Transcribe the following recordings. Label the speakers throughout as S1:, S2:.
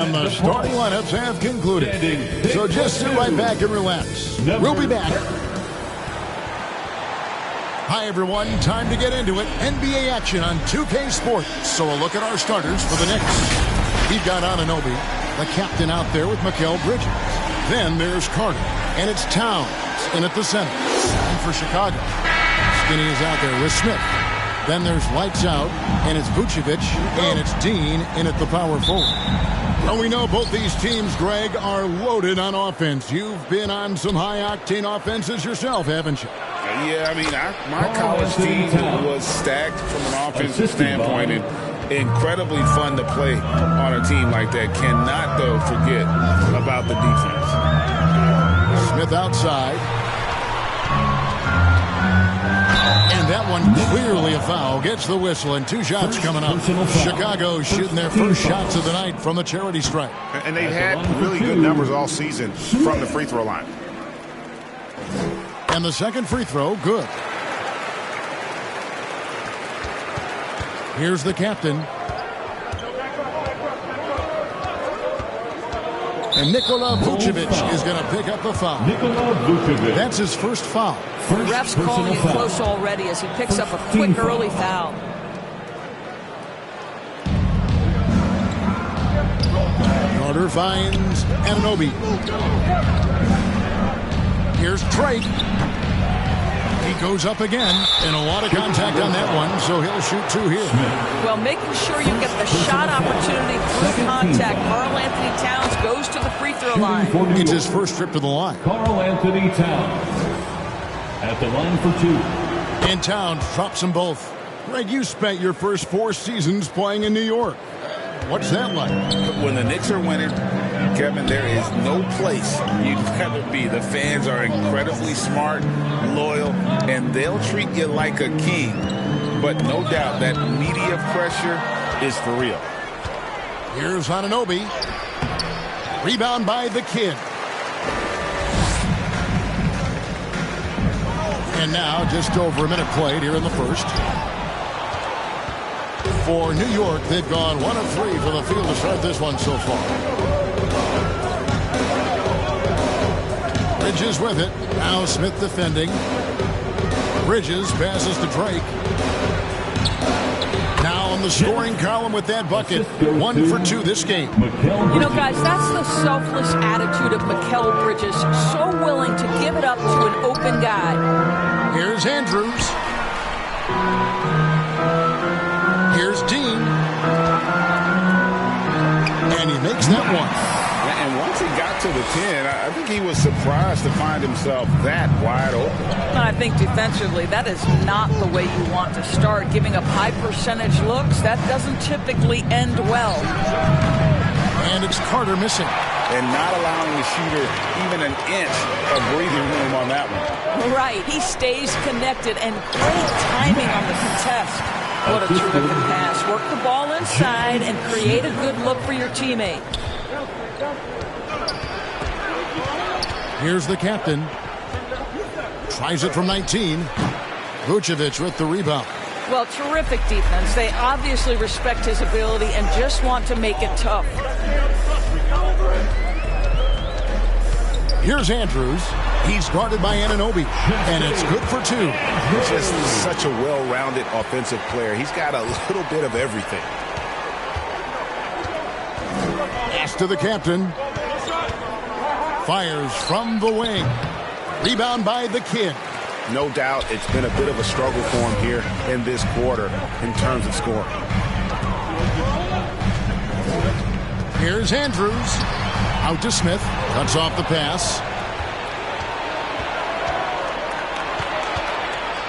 S1: And the starting lineups have concluded. So just sit right back and relax. We'll be back. Hi, everyone. Time to get into it. NBA action on 2K Sports. So a look at our starters for the Knicks. We've got Anunoby, the captain, out there with Mikal Bridges. Then there's Carter, and it's Towns in at the center. And for Chicago, Skinny is out there with Smith. Then there's Lights Out, and it's Vucevic, and it's Dean in at the power forward. Well, we know both these teams, Greg, are loaded on offense. You've been on some high-octane offenses yourself, haven't you?
S2: Yeah, I mean, my college team was stacked from an offensive standpoint and incredibly fun to play on a team like that. Cannot, though, forget about the defense.
S1: Smith outside. And that one clearly a foul. Gets the whistle, and 2 shots coming up. Chicago shooting their first shots of the night from the charity stripe.
S2: And they've had really good numbers all season from the free throw line.
S1: And the second free throw, good. Here's the captain. And Nikola Vucevic is going to pick up the foul. That's his first foul.
S3: The ref's calling it close already as he picks up a quick early foul.
S1: Carter finds Anunoby. Here's Drake. He goes up again, and a lot of contact on that one, so he'll shoot 2 here.
S3: Well, making sure you get the shot opportunity through contact. Karl-Anthony Towns goes to the free throw line.
S1: It's his first trip to the line.
S4: Karl-Anthony Towns at the line for 2.
S1: And Towns drops them both. Greg, you spent your first 4 seasons playing in New York. What's that like?
S2: When the Knicks are winning, Kevin, there is no place you'd rather be. The fans are incredibly smart, loyal, and they'll treat you like a king. But no doubt that media pressure is for real.
S1: Here's Anunoby. Rebound by the kid. And now just over a minute played here in the first. For New York, they've gone 1 of 3 for the field to start this one so far. Bridges with it. Now Smith defending. Bridges passes to Drake. Now on the scoring column with that bucket. 1 for 2 this game.
S3: You know, guys, that's the selfless attitude of Mikal Bridges. So willing to give it up to an open guy.
S1: Here's Andrews. Here's Dean. And he makes that one.
S2: And once he got to the 10, I think he was surprised to find himself that wide open.
S3: I think defensively, that is not the way you want to start. Giving up high percentage looks, that doesn't typically end well.
S1: And it's Carter missing.
S2: And not allowing the shooter even an inch of breathing room on that one.
S3: Right, he stays connected and great timing on the contest. What a terrific pass. Work the ball inside and create a good look for your teammate.
S1: Here's the captain. Tries it from 19. Vucevic with the rebound.
S3: Well, terrific defense. They obviously respect his ability and just want to make it tough.
S1: Here's Andrews. He's guarded by Anunoby. And it's good for 2.
S2: Just such a well-rounded offensive player. He's got a little bit of everything.
S1: Pass to the captain. Fires from the wing. Rebound by the kid.
S2: No doubt it's been a bit of a struggle for him here in this quarter in terms of scoring.
S1: Here's Andrews. Out to Smith. Cuts off the pass.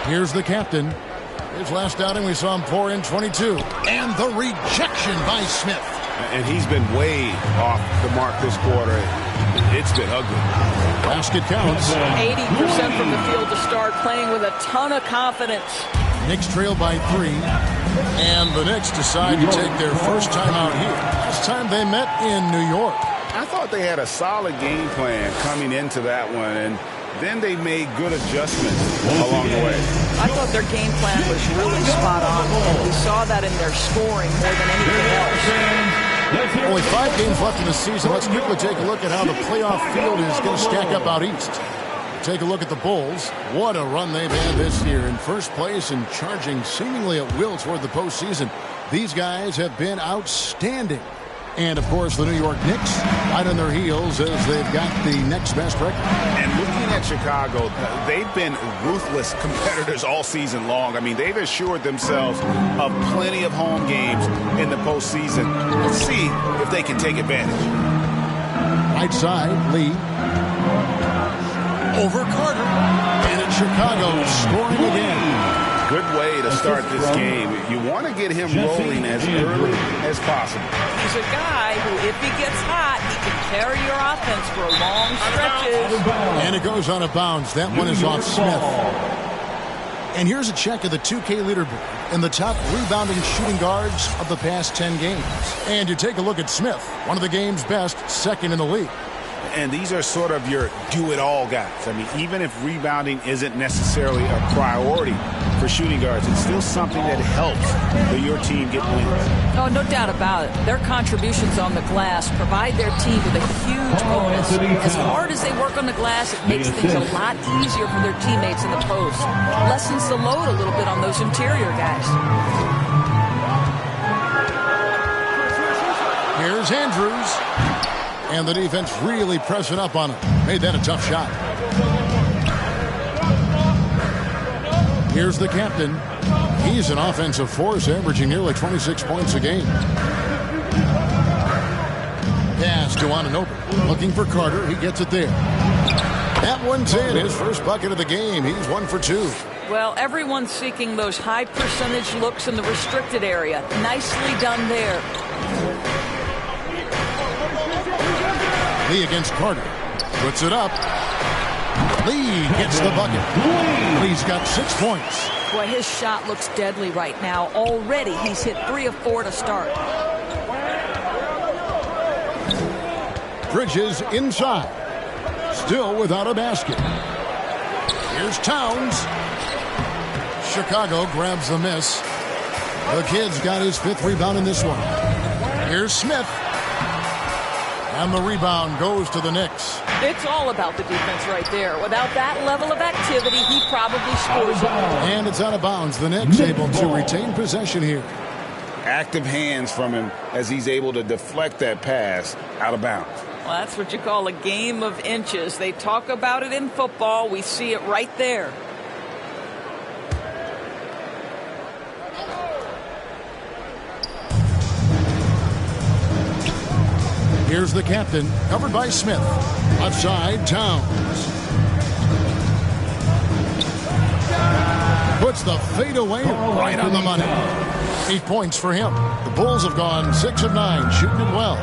S1: Here's the captain. His last outing, we saw him pour in 22. And the rejection by Smith.
S2: And he's been way off the mark this quarter. It's been ugly.
S1: Basket counts.
S3: 80% from the field to start, playing with a ton of confidence.
S1: Knicks trail by 3. And the Knicks decide to take their first time out here. Last time they met in New York.
S2: I thought they had a solid game plan coming into that one, and then they made good adjustments along the way.
S3: I thought their game plan was really spot on. We saw that in their scoring more than anything else.
S1: Only 5 games left in the season. Let's quickly take a look at how the playoff field is going to stack up out east. Take a look at the Bulls. What a run they've had this year. In first place and charging seemingly at will toward the postseason. These guys have been outstanding. And, of course, the New York Knicks right on their heels as they've got the next best record.
S2: And looking at Chicago, they've been ruthless competitors all season long. I mean, they've assured themselves of plenty of home games in the postseason. Let's see if they can take advantage.
S1: Right side, Lee. Over Carter. And it's Chicago scoring again.
S2: Good way to start this game. You want to get him rolling as early as possible.
S3: He's a guy who, if he gets hot, he can carry your offense for long stretches.
S1: And it goes out of bounds. That one is off Smith. And here's a check of the 2K leaderboard and the top rebounding shooting guards of the past 10 games. And you take a look at Smith, one of the game's best, second in the league.
S2: And these are sort of your do-it-all guys. I mean, even if rebounding isn't necessarily a priority for shooting guards, it's still something that helps your team get wins.
S3: Oh, no doubt about it. Their contributions on the glass provide their team with a huge bonus. As hard as they work on the glass, it makes things a lot easier for their teammates in the post. Lessens the load a little bit on those interior guys.
S1: Here's Andrews. And the defense really pressing up on him. Made that a tough shot. Here's the captain. He's an offensive force, averaging nearly 26 points a game. Pass to Anunoby. Looking for Carter. He gets it there. That one's in. His first bucket of the game. He's 1 for 2.
S3: Well, everyone's seeking those high percentage looks in the restricted area. Nicely done there.
S1: Lee against Carter. Puts it up. Lee gets the bucket. Lee's got 6 points.
S3: Boy, his shot looks deadly right now. Already, he's hit 3 of 4 to start.
S1: Bridges inside. Still without a basket. Here's Towns. Chicago grabs the miss. The kid's got his 5th rebound in this one. Here's Smith. And the rebound goes to the Knicks.
S3: It's all about the defense right there. Without that level of activity, he probably scores it.
S1: And it's out of bounds. The Knicks able to retain possession here.
S2: Active hands from him as he's able to deflect that pass out of bounds.
S3: Well, that's what you call a game of inches. They talk about it in football. We see it right there.
S1: Here's the captain, covered by Smith. Left side, Towns. Puts the fadeaway right on the money. 8 points for him. The Bulls have gone 6 of 9, shooting it well.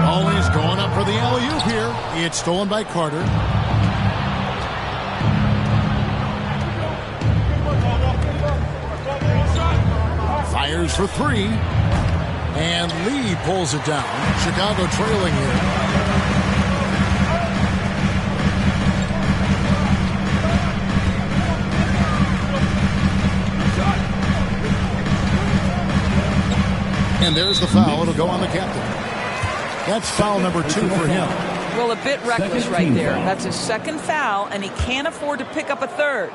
S1: Always going up for the alley-oop here. It's stolen by Carter. Fires for 3. And Lee pulls it down. Chicago trailing here. And there's the foul. It'll go on the captain. That's foul number 2 for him.
S3: Well, a bit reckless right there. That's his 2nd foul, and he can't afford to pick up a 3rd.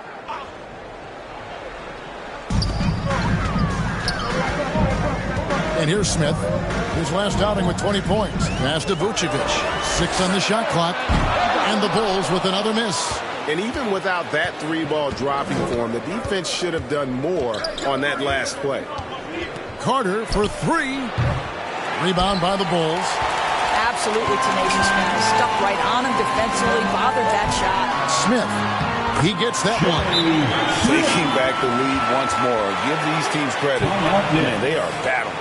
S1: And here's Smith, his last outing with 20 points. Pass to Vucevic. 6 on the shot clock. And the Bulls with another miss.
S2: And even without that 3-ball dropping for him, the defense should have done more on that last play.
S1: Carter for 3. Rebound by the Bulls.
S3: Absolutely tenacious man. Stuck right on him defensively. Bothered that shot.
S1: Smith. He gets that one.
S2: Taking back the lead once more. Give these teams credit. Man, they are battling.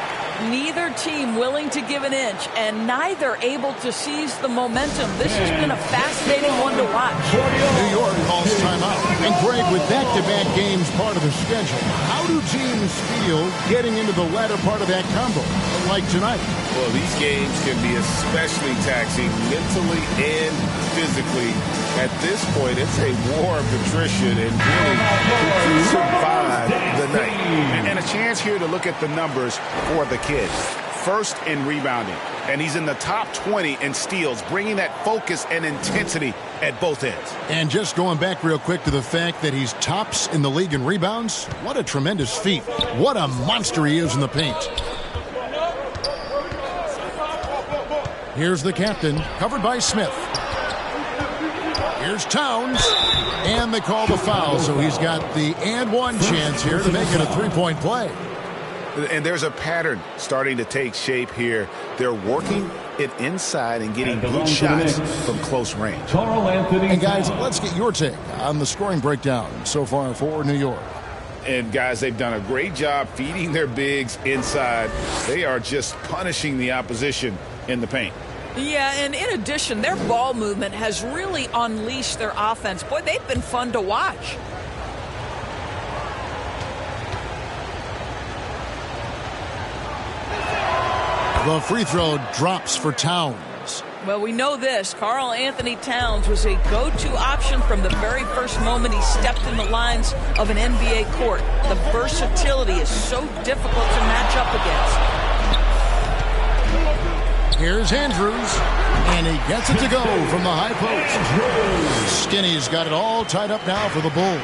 S3: Neither team willing to give an inch, and neither able to seize the momentum. This has been a fascinating one to watch.
S1: New York calls timeout. And Greg, with back-to-back games part of the schedule, how do teams feel getting into the latter part of that combo, like tonight?
S2: Well, these games can be especially taxing mentally and physically. At this point, it's a war of attrition and really to survive the night. And a chance here to look at the numbers for the kid. First in rebounding, and he's in the top 20 in steals, bringing that focus and intensity at both ends.
S1: And just going back real quick to the fact that he's tops in the league in rebounds, what a tremendous feat. What a monster he is in the paint. Here's the captain, covered by Smith. Here's Towns, and they call the foul, so he's got the and one chance here to make it a three-point play.
S2: And there's a pattern starting to take shape here. They're working it inside and getting good shots from close range.
S1: And guys, let's get your take on the scoring breakdown so far for New York.
S2: And guys, they've done a great job feeding their bigs inside. They are just punishing the opposition in the paint.
S3: Yeah, and in addition, their ball movement has really unleashed their offense. Boy, they've been fun to watch.
S1: The free throw drops for Towns.
S3: Well, we know this. Karl Anthony Towns was a go-to option from the very first moment he stepped in the lines of an NBA court. The versatility is so difficult to match up against.
S1: Here's Andrews, and he gets it to go from the high post. Skinny's got it all tied up now for the Bulls.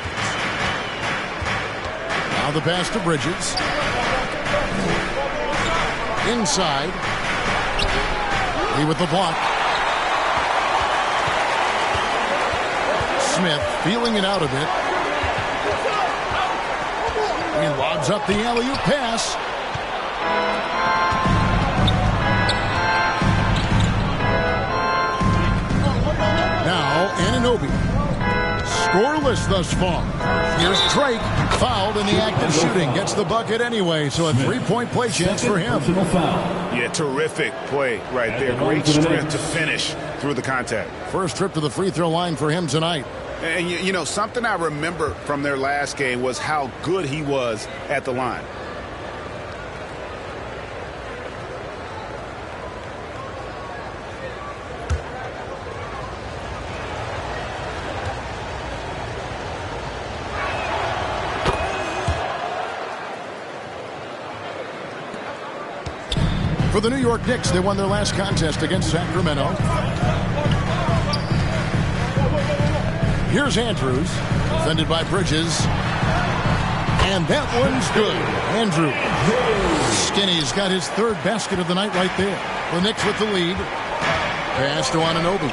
S1: Now the pass to Bridges. Inside. Lee with the block. Smith feeling it out a bit. He lobs up the alley-oop pass. Now Anunoby. Scoreless thus far. Here's Drake, fouled in the act of shooting. Gets the bucket anyway, so a three-point play chance for him.
S2: Yeah, terrific play right there. Great strength to finish through the contact.
S1: First trip to the free throw line for him tonight.
S2: And, you know, something I remember from their last game was how good he was at the line.
S1: For the New York Knicks, they won their last contest against Sacramento. Here's Andrews, defended by Bridges. And that one's good. Andrews. Skinny's got his third basket of the night right there. The Knicks with the lead. Pass to Anunoby.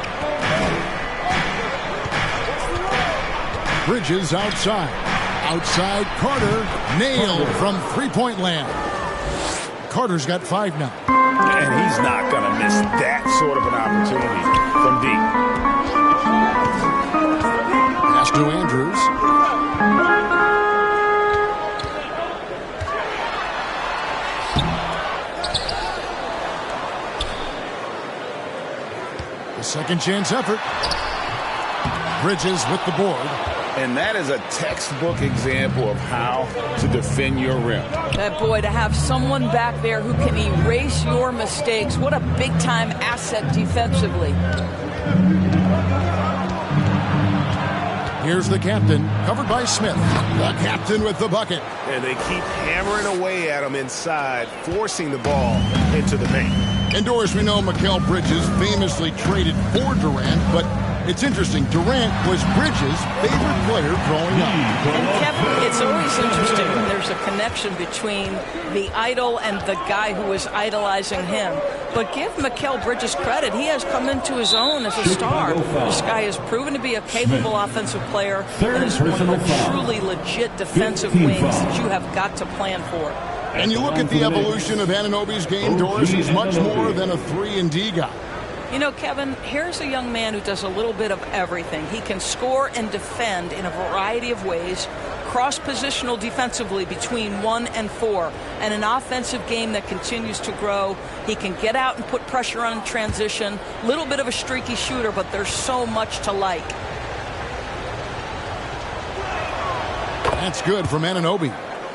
S1: Bridges outside. Outside Carter. Nailed from three-point land. Carter's got 5 now.
S2: And he's not going to miss that sort of an opportunity from deep.
S1: Pass to Andrews. The second chance effort. Bridges with the board.
S2: And that is a textbook example of how to defend your rim.
S3: That boy, to have someone back there who can erase your mistakes, what a big-time asset defensively.
S1: Here's the captain, covered by Smith. The captain with the bucket.
S5: And they keep hammering away at him inside, forcing the ball into the paint.
S1: Indoors, we know Mikal Bridges famously traded for Durant, but it's interesting. Durant was Bridges' favorite player growing up.
S3: And Kevin, it's always interesting when there's a connection between the idol and the guy who is idolizing him. But give Mikal Bridges credit. He has come into his own as a star. This guy has proven to be a capable offensive player and is one of the truly legit defensive wings that you have got to plan for.
S1: And you look at the evolution of Anunoby's game, Doris, he's much more than a 3-and-D guy.
S3: You know, Kevin, here's a young man who does a little bit of everything. He can score and defend in a variety of ways, cross-positional defensively between 1 and 4, and an offensive game that continues to grow. He can get out and put pressure on transition, a little bit of a streaky shooter, but there's so much to like.
S1: That's good from Anunoby.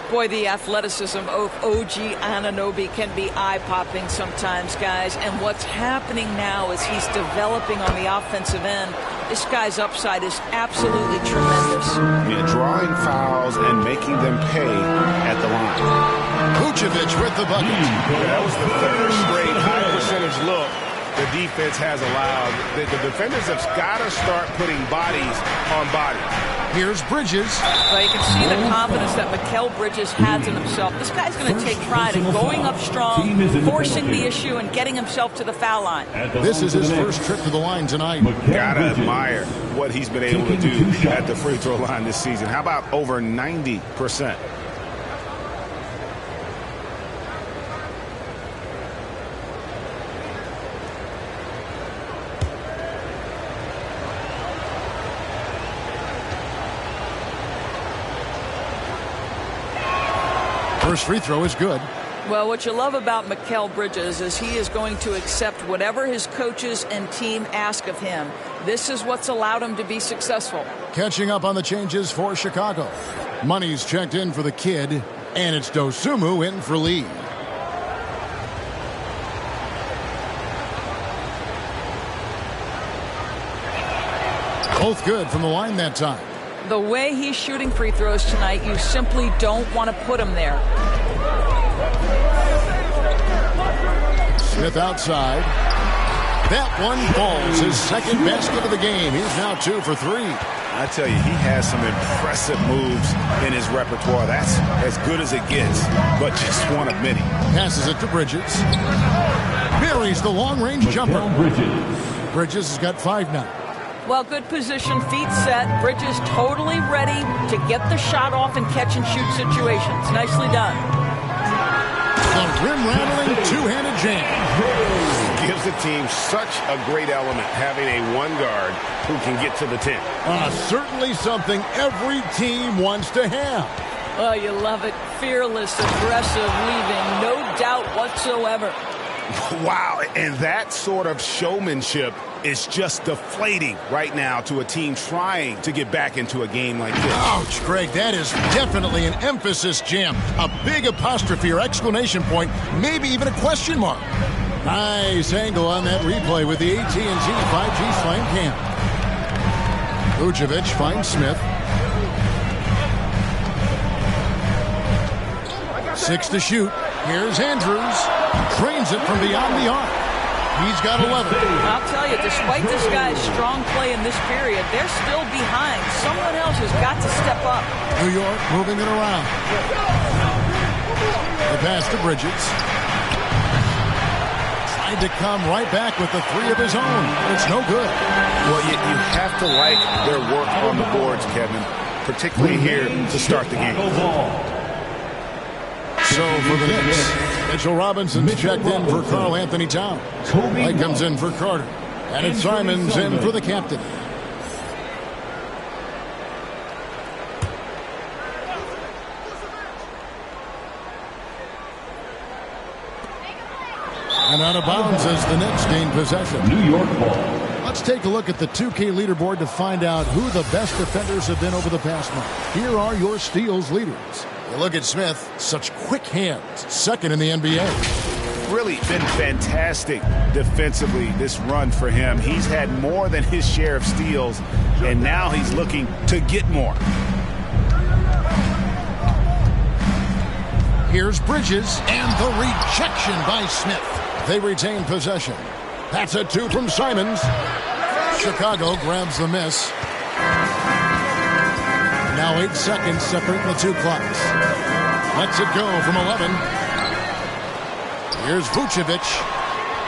S3: Boy, the athleticism of OG Anunoby can be eye-popping sometimes, guys. And what's happening now is he's developing on the offensive end This guy's upside is absolutely tremendous.
S2: Yeah, drawing fouls and making them pay at the line.
S1: Vucevic with the bucket.
S5: That was the third straight high percentage look the defense has allowed. The defenders have got to start putting bodies on bodies.
S1: Here's Bridges.
S3: Well, you can see the confidence that Mikal Bridges has in himself. This guy's going to take pride in going up strong, forcing the issue, and getting himself to the foul line.
S1: This is his first trip to the line tonight.
S5: Gotta admire what he's been able to do at the free throw line this season. How about over 90%?
S1: First free throw is good.
S3: Well, what you love about Mikal Bridges is he is going to accept whatever his coaches and team ask of him. This is what's allowed him to be successful.
S1: Catching up on the changes for Chicago. Money's checked in for the kid, and it's Dosunmu in for Lee. Both good from the line that time.
S3: The way he's shooting free throws tonight, you simply don't want to put him there.
S1: Smith outside. That one falls. His second basket of the game. He's now 2 for 3.
S5: I tell you, he has some impressive moves in his repertoire. That's as good as it gets, but just one of many.
S1: Passes it to Bridges. Buries the long-range jumper. Bridges has got 5 now.
S3: Well, good position, feet set. Bridges totally ready to get the shot off in catch-and-shoot situations. Nicely done.
S1: The rim-rattling two-handed jam.
S5: Gives the team such a great element, having a one guard who can get to the 10.
S1: Certainly something every team wants to have.
S3: Oh, you love it. Fearless, aggressive, leaving. No doubt whatsoever.
S5: Wow, and that sort of showmanship is just deflating right now to a team trying to get back into a game like this.
S1: Ouch, Greg, that is definitely an emphasis jam. A big apostrophe or exclamation point, maybe even a question mark. Nice angle on that replay with the AT&T 5G Slam Cam. Vucevic finds Smith. 6 to shoot. Here's Andrews. Trains it from beyond the arc. He's got 11.
S3: I'll tell you, despite this guy's strong play in this period, they're still behind. Someone else has got to step up.
S1: New York moving it around. The pass to Bridges. Tried to come right back with the 3 of his own. It's no good.
S5: Well, you have to like their work on the boards, Kevin, particularly here to start the game.
S1: So for the Knicks, Mitchell Robinson's checked in for Karl Anthony Towns. White comes in for Carter. And it's Simons in for the captain. And out of bounds as the Knicks gain possession.
S4: New York ball.
S1: Let's take a look at the 2K leaderboard to find out who the best defenders have been over the past month. Here are your steals leaders. You look at Smith, such quick hands, second in the NBA.
S5: Really been fantastic defensively this run for him. He's had more than his share of steals, and now he's looking to get more.
S1: Here's Bridges, and the rejection by Smith. They retain possession. That's a 2 from Simons. Chicago grabs the miss. Now 8 seconds separating the 2 clocks. Lets it go from 11. Here's Vucevic.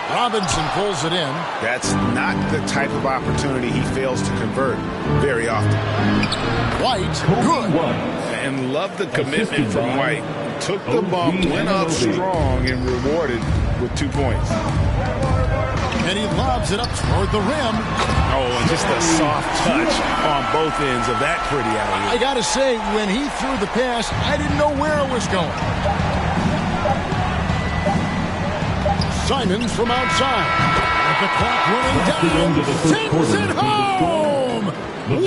S1: Robinson pulls it in.
S5: That's not the type of opportunity he fails to convert very often.
S1: White, good.
S5: And love the commitment from White. Took the bump, went up strong, and rewarded with 2 points.
S1: And he lobs it up toward the rim.
S5: Oh, and just a soft touch on both ends of that pretty alley.
S1: I got to say, when he threw the pass, I didn't know where it was going. Simons from outside. With the clock running down. Takes it home!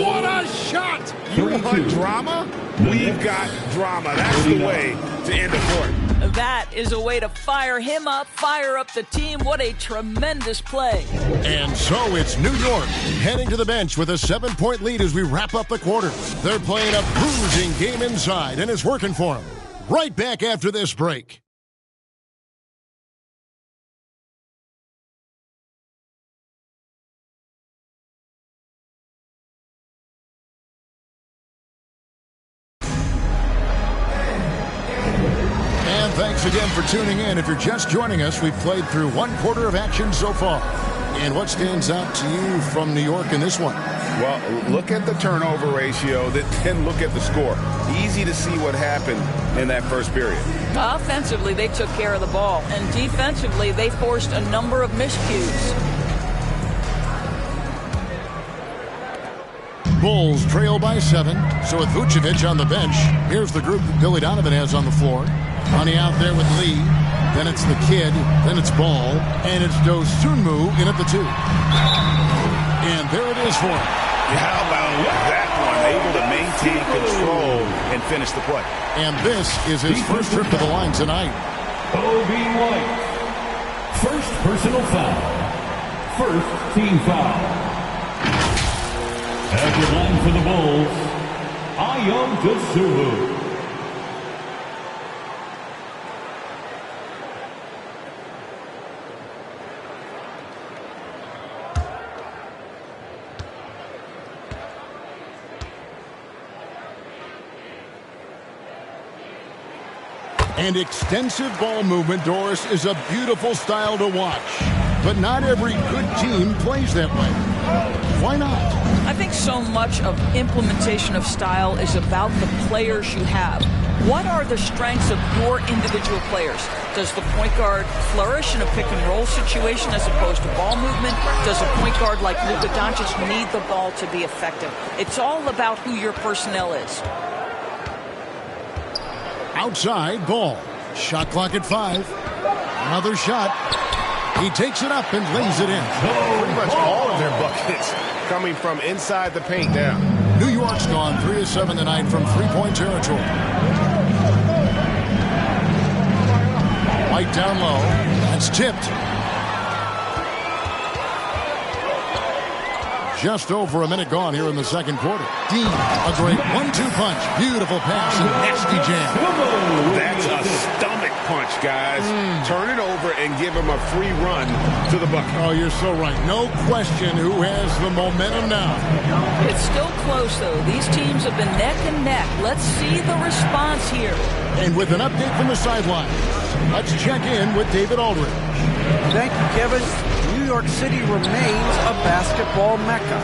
S1: What a shot!
S5: You want drama? We've got drama. That's the way to end the quarter.
S3: That is a way to fire him up, fire up the team. What a tremendous play.
S1: And so it's New York heading to the bench with a 7-point lead as we wrap up the quarter. They're playing a bruising game inside, and it's working for them. Right back after this break. Thanks again for tuning in. If you're just joining us, we've played through one quarter of action so far. And what stands out to you from New York in this one?
S5: Well, look at the turnover ratio, then look at the score. Easy to see what happened in that first period.
S3: Offensively, they took care of the ball. And defensively, they forced a number of miscues.
S1: Bulls trail by 7. So with Vucevic on the bench, here's the group that Billy Donovan has on the floor. Honey out there with Lee. Then it's the kid. Then it's Ball. And it's Dosunmu in at the 2. And there it is for him.
S5: How about that one? Able to maintain control and finish the play.
S1: And this is his first trip to the line tonight.
S4: Obi White. First personal foul. First team foul. At the line for the Bulls, Ayo Dosunmu.
S1: And extensive ball movement, Doris, is a beautiful style to watch. But not every good team plays that way. Why not?
S3: I think so much of implementation of style is about the players you have. What are the strengths of your individual players? Does the point guard flourish in a pick-and-roll situation as opposed to ball movement? Does a point guard like Luka Doncic need the ball to be effective? It's all about who your personnel is.
S1: Outside, Ball. Shot clock at 5. Another shot. He takes it up and lays it in.
S5: Pretty much all of their buckets coming from inside the paint now.
S1: New York's gone 3 of 7 tonight from three-point territory. White down low. That's tipped. Just over a minute gone here in the second quarter. Dean, a great 1-2 punch. Beautiful pass and nasty jam.
S5: That's a stomach punch, guys. Turn it over and give him a free run to the bucket.
S1: Oh, you're so right. No question who has the momentum now.
S3: It's still close, though. These teams have been neck and neck. Let's see the response here.
S1: And with an update from the sideline, let's check in with David Aldridge.
S6: Thank you, Kevin. New York City remains a basketball mecca.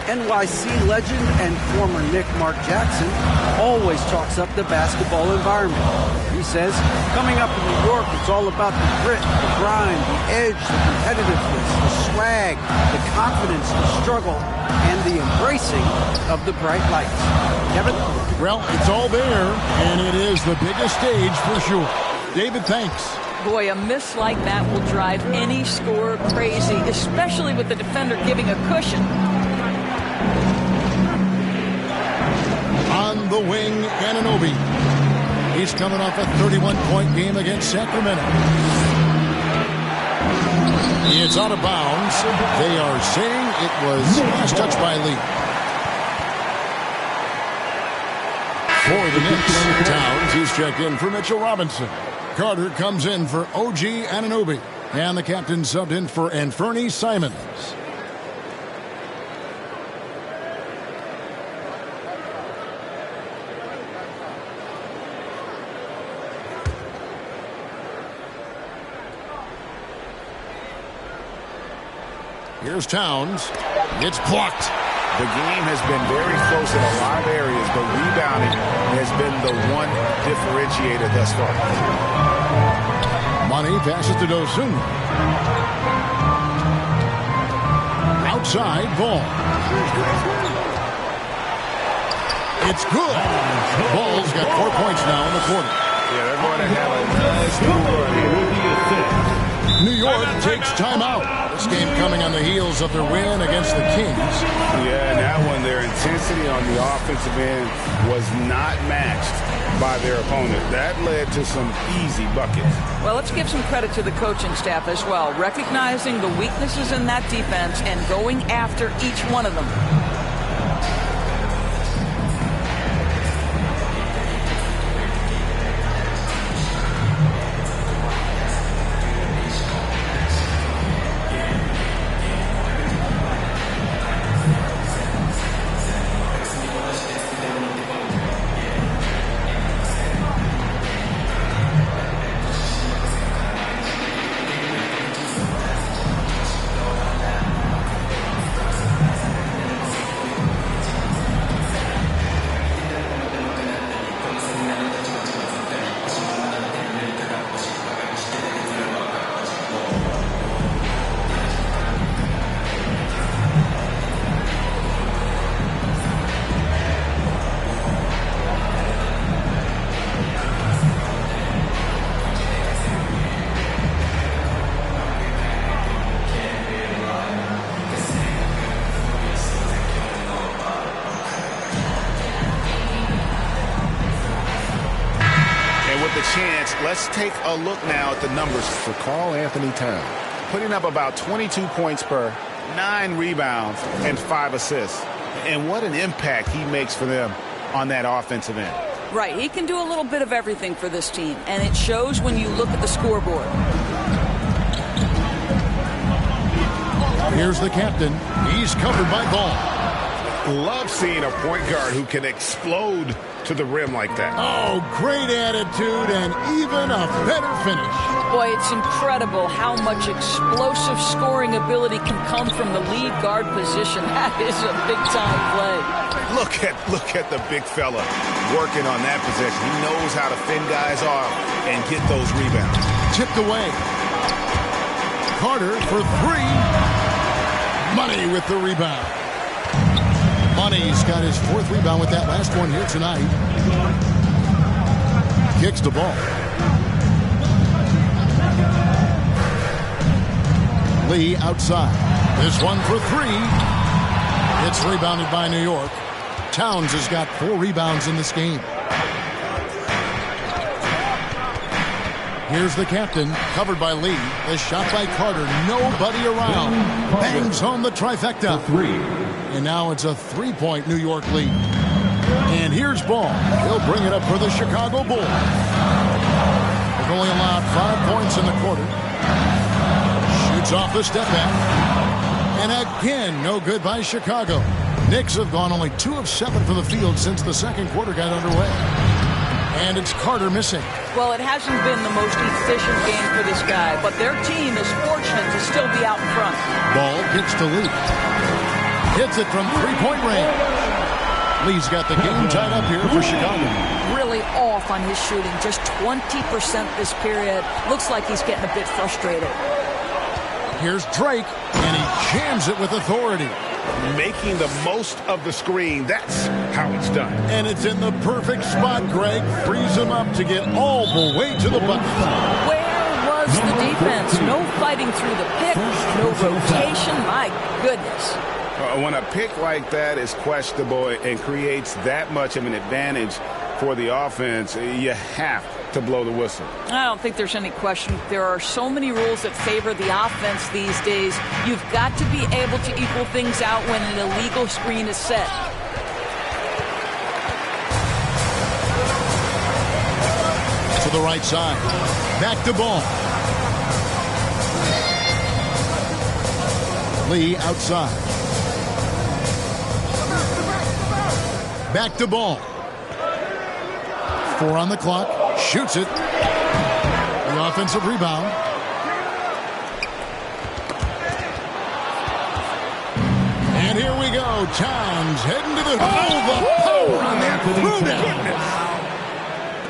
S6: NYC legend and former Knick Mark Jackson always talks up the basketball environment. He says, coming up in New York, it's all about the grit, the grind, the edge, the competitiveness, the swag, the confidence, the struggle, and the embracing of the bright lights. Kevin?
S1: Well, it's all there, and it is the biggest stage for sure. David, thanks.
S3: Boy, a miss like that will drive any scorer crazy, especially with the defender giving a cushion.
S1: On the wing, Anunoby. He's coming off a 31-point game against Sacramento. It's out of bounds. They are saying it was last touch by Lee. For the Knicks, Towns, he's checked in for Mitchell Robinson. Carter comes in for OG Anunoby. And the captain subbed in for Anfernee Simons. Here's Towns. It's blocked.
S5: The game has been very close in a lot of areas, but rebounding has been the one differentiator thus far.
S1: Money passes to Dosunmu. Outside, Ball. It's good. Ball's got 4 points now in the quarter.
S5: Yeah, they're going to have a nice move on here.
S1: New York takes timeout. This game coming on the heels of their win against the Kings.
S5: Yeah, and that one, their intensity on the offensive end was not matched by their opponent. That led to some easy buckets.
S3: Well, let's give some credit to the coaching staff as well, recognizing the weaknesses in that defense and going after each one of them.
S5: Chance, let's take a look now at the numbers for Karl-Anthony Towns. Putting up about 22 points per, 9 rebounds, and 5 assists. And what an impact he makes for them on that offensive end.
S3: Right, he can do a little bit of everything for this team, and it shows when you look at the scoreboard.
S1: Here's the captain. He's covered by Ball.
S5: Love seeing a point guard who can explode to the rim like that.
S1: Oh, great attitude and even a better finish.
S3: Boy, it's incredible how much explosive scoring ability can come from the lead guard position. That is a big-time play.
S5: Look at the big fella working on that possession. He knows how to fend guys off and get those rebounds.
S1: Tipped away. Carter for 3. Money with the rebound. Money's got his 4th rebound with that last one here tonight. Kicks the ball. Lee outside. This one for 3. It's rebounded by New York. Towns has got 4 rebounds in this game. Here's the captain, covered by Lee. The shot by Carter, nobody around. Bangs home the trifecta.
S4: 3.
S1: And now it's a 3-point New York lead. And here's Ball. He'll bring it up for the Chicago Bulls. They've only allowed 5 points in the quarter. Shoots off the step back. And again, no good by Chicago. Knicks have gone only 2 of 7 from the field since the second quarter got underway. And it's Carter missing.
S3: Well, it hasn't been the most efficient game for this guy, but their team is fortunate to still be out in front.
S1: Ball kicks to Lee. Hits it from 3-point range. Lee's got the game tied up here for Chicago.
S3: Really off on his shooting, just 20% this period. Looks like he's getting a bit frustrated.
S1: Here's Drake, and he jams it with authority.
S5: Making the most of the screen. That's how it's done.
S1: And it's in the perfect spot, Greg. Frees him up to get all the way to the bucket.
S3: Where was the defense? No fighting through the pick, no rotation. My goodness.
S5: When a pick like that is questionable and creates that much of an advantage for the offense, you have to blow the whistle.
S3: I don't think there's any question. There are so many rules that favor the offense these days. You've got to be able to equal things out when an illegal screen is set.
S1: To the right side. Back to Ball. Lee outside. Back to Ball. 4 on the clock. Shoots it. The offensive rebound. And here we go. Towns heading to the power on that throwdown.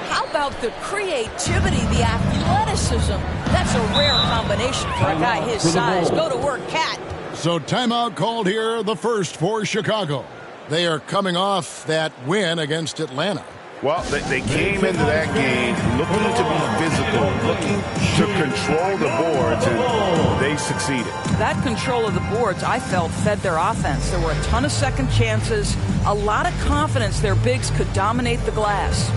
S3: How about the creativity, the athleticism? That's a rare combination for a guy his size. Go to work, Cat.
S1: So timeout called here, the first for Chicago. They are coming off that win against Atlanta.
S5: Well, they came into that game looking to be physical, looking to control the boards, and they succeeded.
S3: That control of the boards, I felt, fed their offense. There were a ton of second chances, a lot of confidence their bigs could dominate the glass.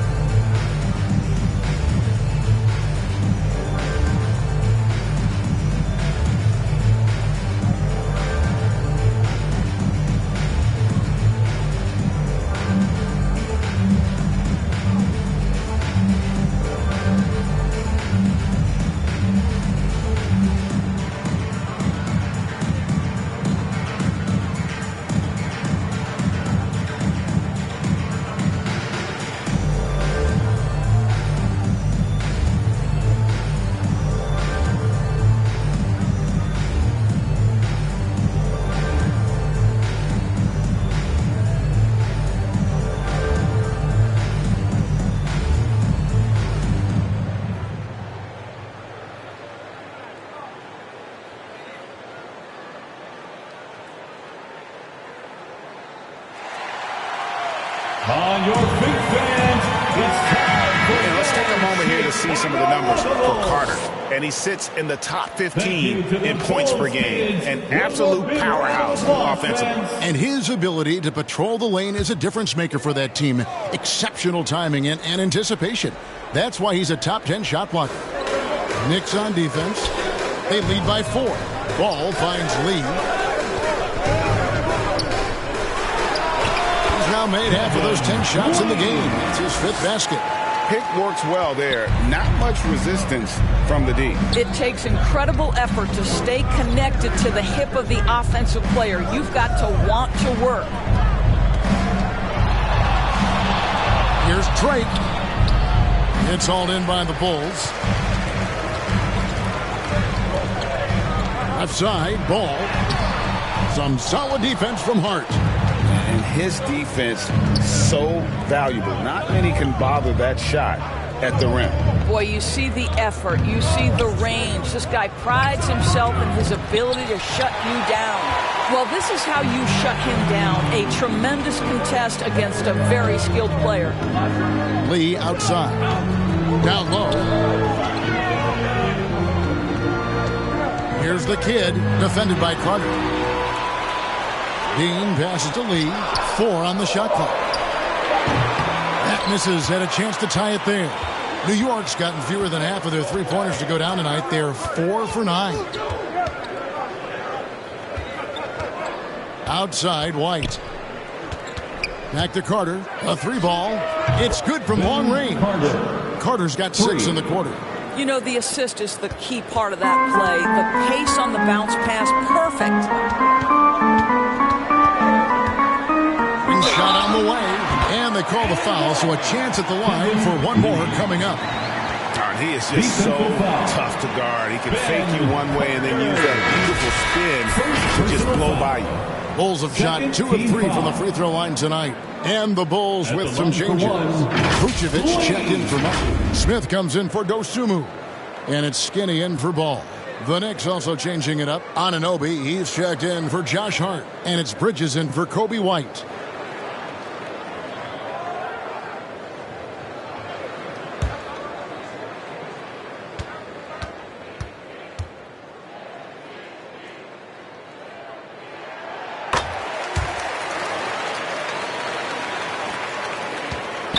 S4: On your feet, fans, it's time for...
S5: Let's take a moment here to see some of the numbers for Carter. And he sits in the top 15 in points per game. An absolute powerhouse offensively.
S1: And his ability to patrol the lane is a difference maker for that team. Exceptional timing and anticipation. That's why he's a top 10 shot blocker. Knicks on defense. They lead by 4. Ball finds Lee. Now made half of those 10 shots in the game. It's his 5th basket.
S5: Pick works well there. Not much resistance from the D.
S3: It takes incredible effort to stay connected to the hip of the offensive player. You've got to want to work.
S1: Here's Drake. It's hauled in by the Bulls. Left side, Ball. Some solid defense from Hart.
S5: And his defense so valuable. Not many can bother that shot at the rim.
S3: Boy, you see the effort. You see the range. This guy prides himself in his ability to shut you down. Well, this is how you shut him down. A tremendous contest against a very skilled player.
S1: Lee outside. Down low. Here's the kid, defended by Carter. Dean passes to Lee. 4 on the shot clock. That misses. Had a chance to tie it there. New York's gotten fewer than half of their three-pointers to go down tonight. They're 4 for 9. Outside, White. Back to Carter. A 3-ball. It's good from long range. Carter's got 6 in the quarter.
S3: You know, the assist is the key part of that play. The pace on the bounce pass, perfect.
S1: Shot on the way, and they call the foul, so a chance at the line for one more coming up.
S5: He is just so tough to guard. He can fake you one way and then use that beautiful spin to just blow by you.
S1: Bulls have shot 2 of 3 from the free throw line tonight. And the Bulls with some changes. Vucevic checked in for Mike. Smith comes in for Dosunmu. And it's Skinny in for Ball. The Knicks also changing it up. Anunoby, he's checked in for Josh Hart. And it's Bridges in for Kobe White.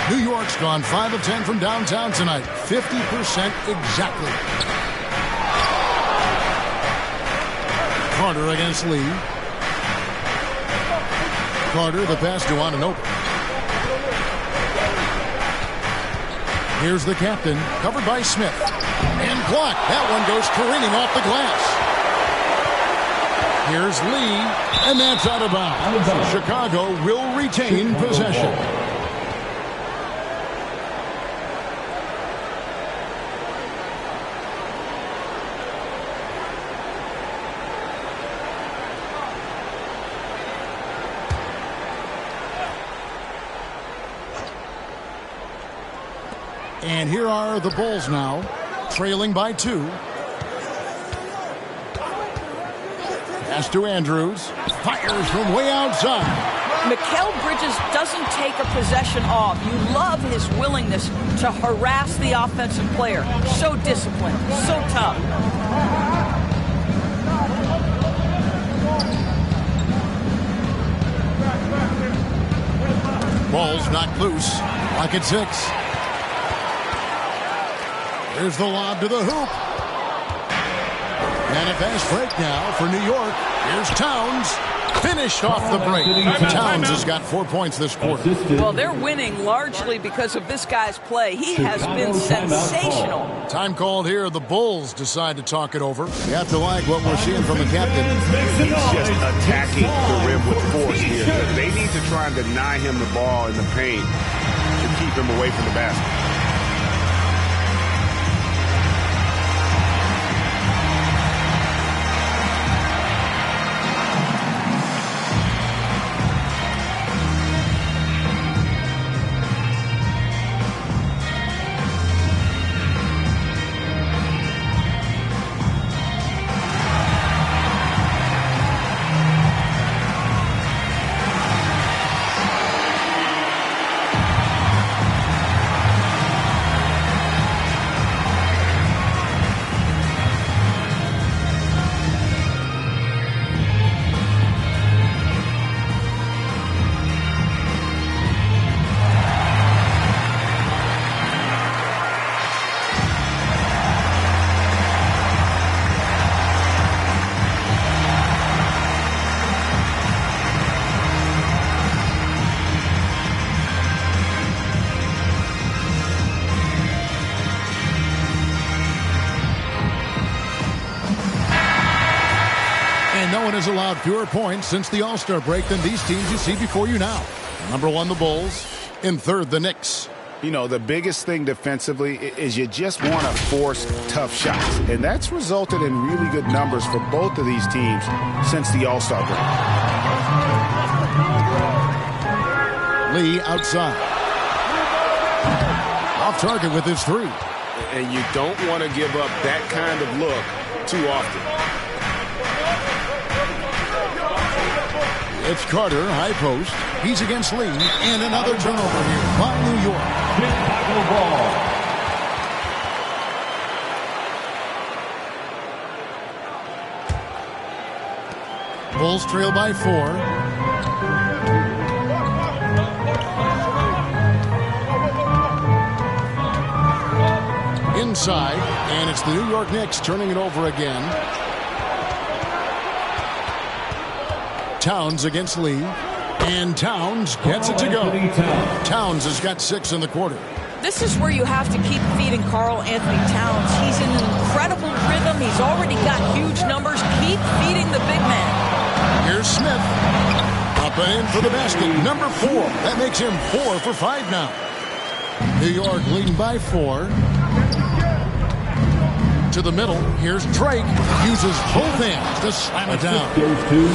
S1: New York's gone 5 of 10 from downtown tonight. 50% exactly. Carter against Lee. Carter, the pass to Anunoby. Here's the captain, covered by Smith. And blocked. That one goes careening off the glass. Here's Lee, and that's out of bounds. Chicago will retain possession. And here are the Bulls now, trailing by 2. Pass to Andrews. Fires from way outside.
S3: Mikal Bridges doesn't take a possession off. You love his willingness to harass the offensive player. So disciplined, so tough.
S1: Ball's knocked loose. Lock at 6. Here's the lob to the hoop. And a fast break now for New York. Here's Towns. Finished off the break. Towns has got 4 points this quarter.
S3: Well, they're winning largely because of this guy's play. He has been sensational.
S1: Time called here. The Bulls decide to talk it over. You have to like what we're seeing from the captain.
S5: He's just attacking the rim with force here. They need to try and deny him the ball in the paint to keep him away from the basket.
S1: No one has allowed fewer points since the All-Star break than these teams you see before you now. Number 1, the Bulls. In third, the Knicks.
S5: You know, the biggest thing defensively is you just want to force tough shots. And that's resulted in really good numbers for both of these teams since the All-Star break.
S1: Lee outside. Off target with his 3.
S5: And you don't want to give up that kind of look too often.
S1: It's Carter, high post. He's against Lee, and another turnover here by New York.
S4: Chicago ball.
S1: Bulls trail by 4. Inside, and it's the New York Knicks turning it over again. Towns against Lee, and Towns gets it to go. Towns has got 6 in the quarter.
S3: This is where you have to keep feeding Karl Anthony Towns. He's in an incredible rhythm. He's already got huge numbers. Keep feeding the big man.
S1: Here's Smith. Up and in for the basket. Number 4. That makes him 4 for 5 now. New York leading by 4. To the middle. Here's Drake. Uses both hands to slam it down.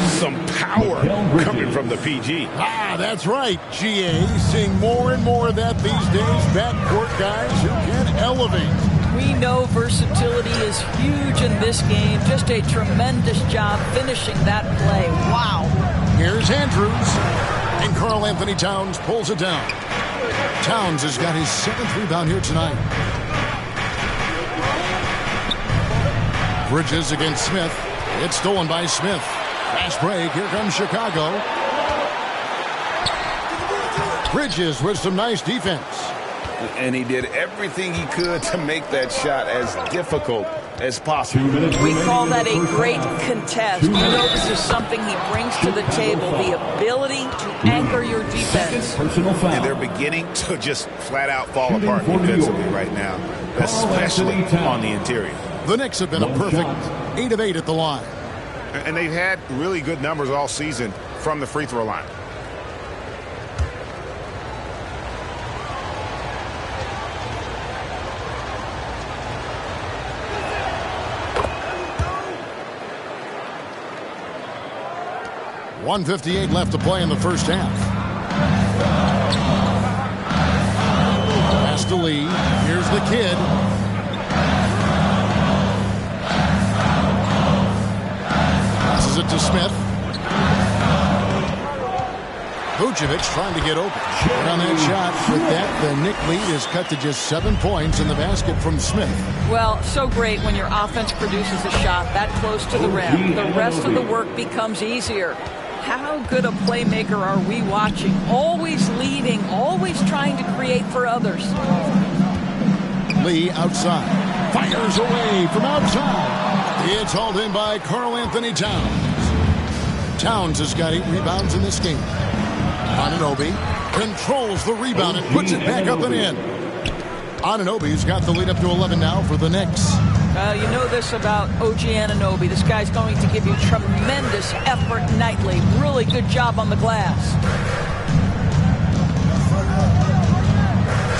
S5: Some power coming from the PG.
S1: That's right, GA. Seeing more and more of that these days. Backcourt guys who can elevate.
S3: We know versatility is huge in this game. Just a tremendous job finishing that play. Wow.
S1: Here's Andrews. And Karl Anthony Towns pulls it down. Towns has got his 7th rebound here tonight. Bridges against Smith. It's stolen by Smith. Fast break. Here comes Chicago. Bridges with some nice defense.
S5: And he did everything he could to make that shot as difficult as possible.
S3: We call that a great contest. You know this is something he brings to the table, the ability to anchor your defense.
S5: And they're beginning to just flat out fall apart defensively right now, especially on the interior.
S1: The Knicks have been a perfect 8 of 8 at the line.
S5: And they've had really good numbers all season from the free throw line.
S1: .158 left to play in the first half. Pass to Lee. Here's the kid. Passes it to Smith. Vucevic trying to get open. And on that shot, with that, the Knick lead is cut to just 7 points in the basket from Smith.
S3: Well, so great when your offense produces a shot that close to the rim. The rest of the work becomes easier. How good a playmaker are we watching? Always leading, always trying to create for others.
S1: Lee outside. Fires away from outside. It's hauled in by Karl-Anthony Towns. Towns has got 8 rebounds in this game. Anunoby controls the rebound and puts it back up and in. Anunoby's got the lead up to 11 now for the Knicks.
S3: You know this about OG Anunoby. This guy's going to give you tremendous effort nightly. Really good job on the glass.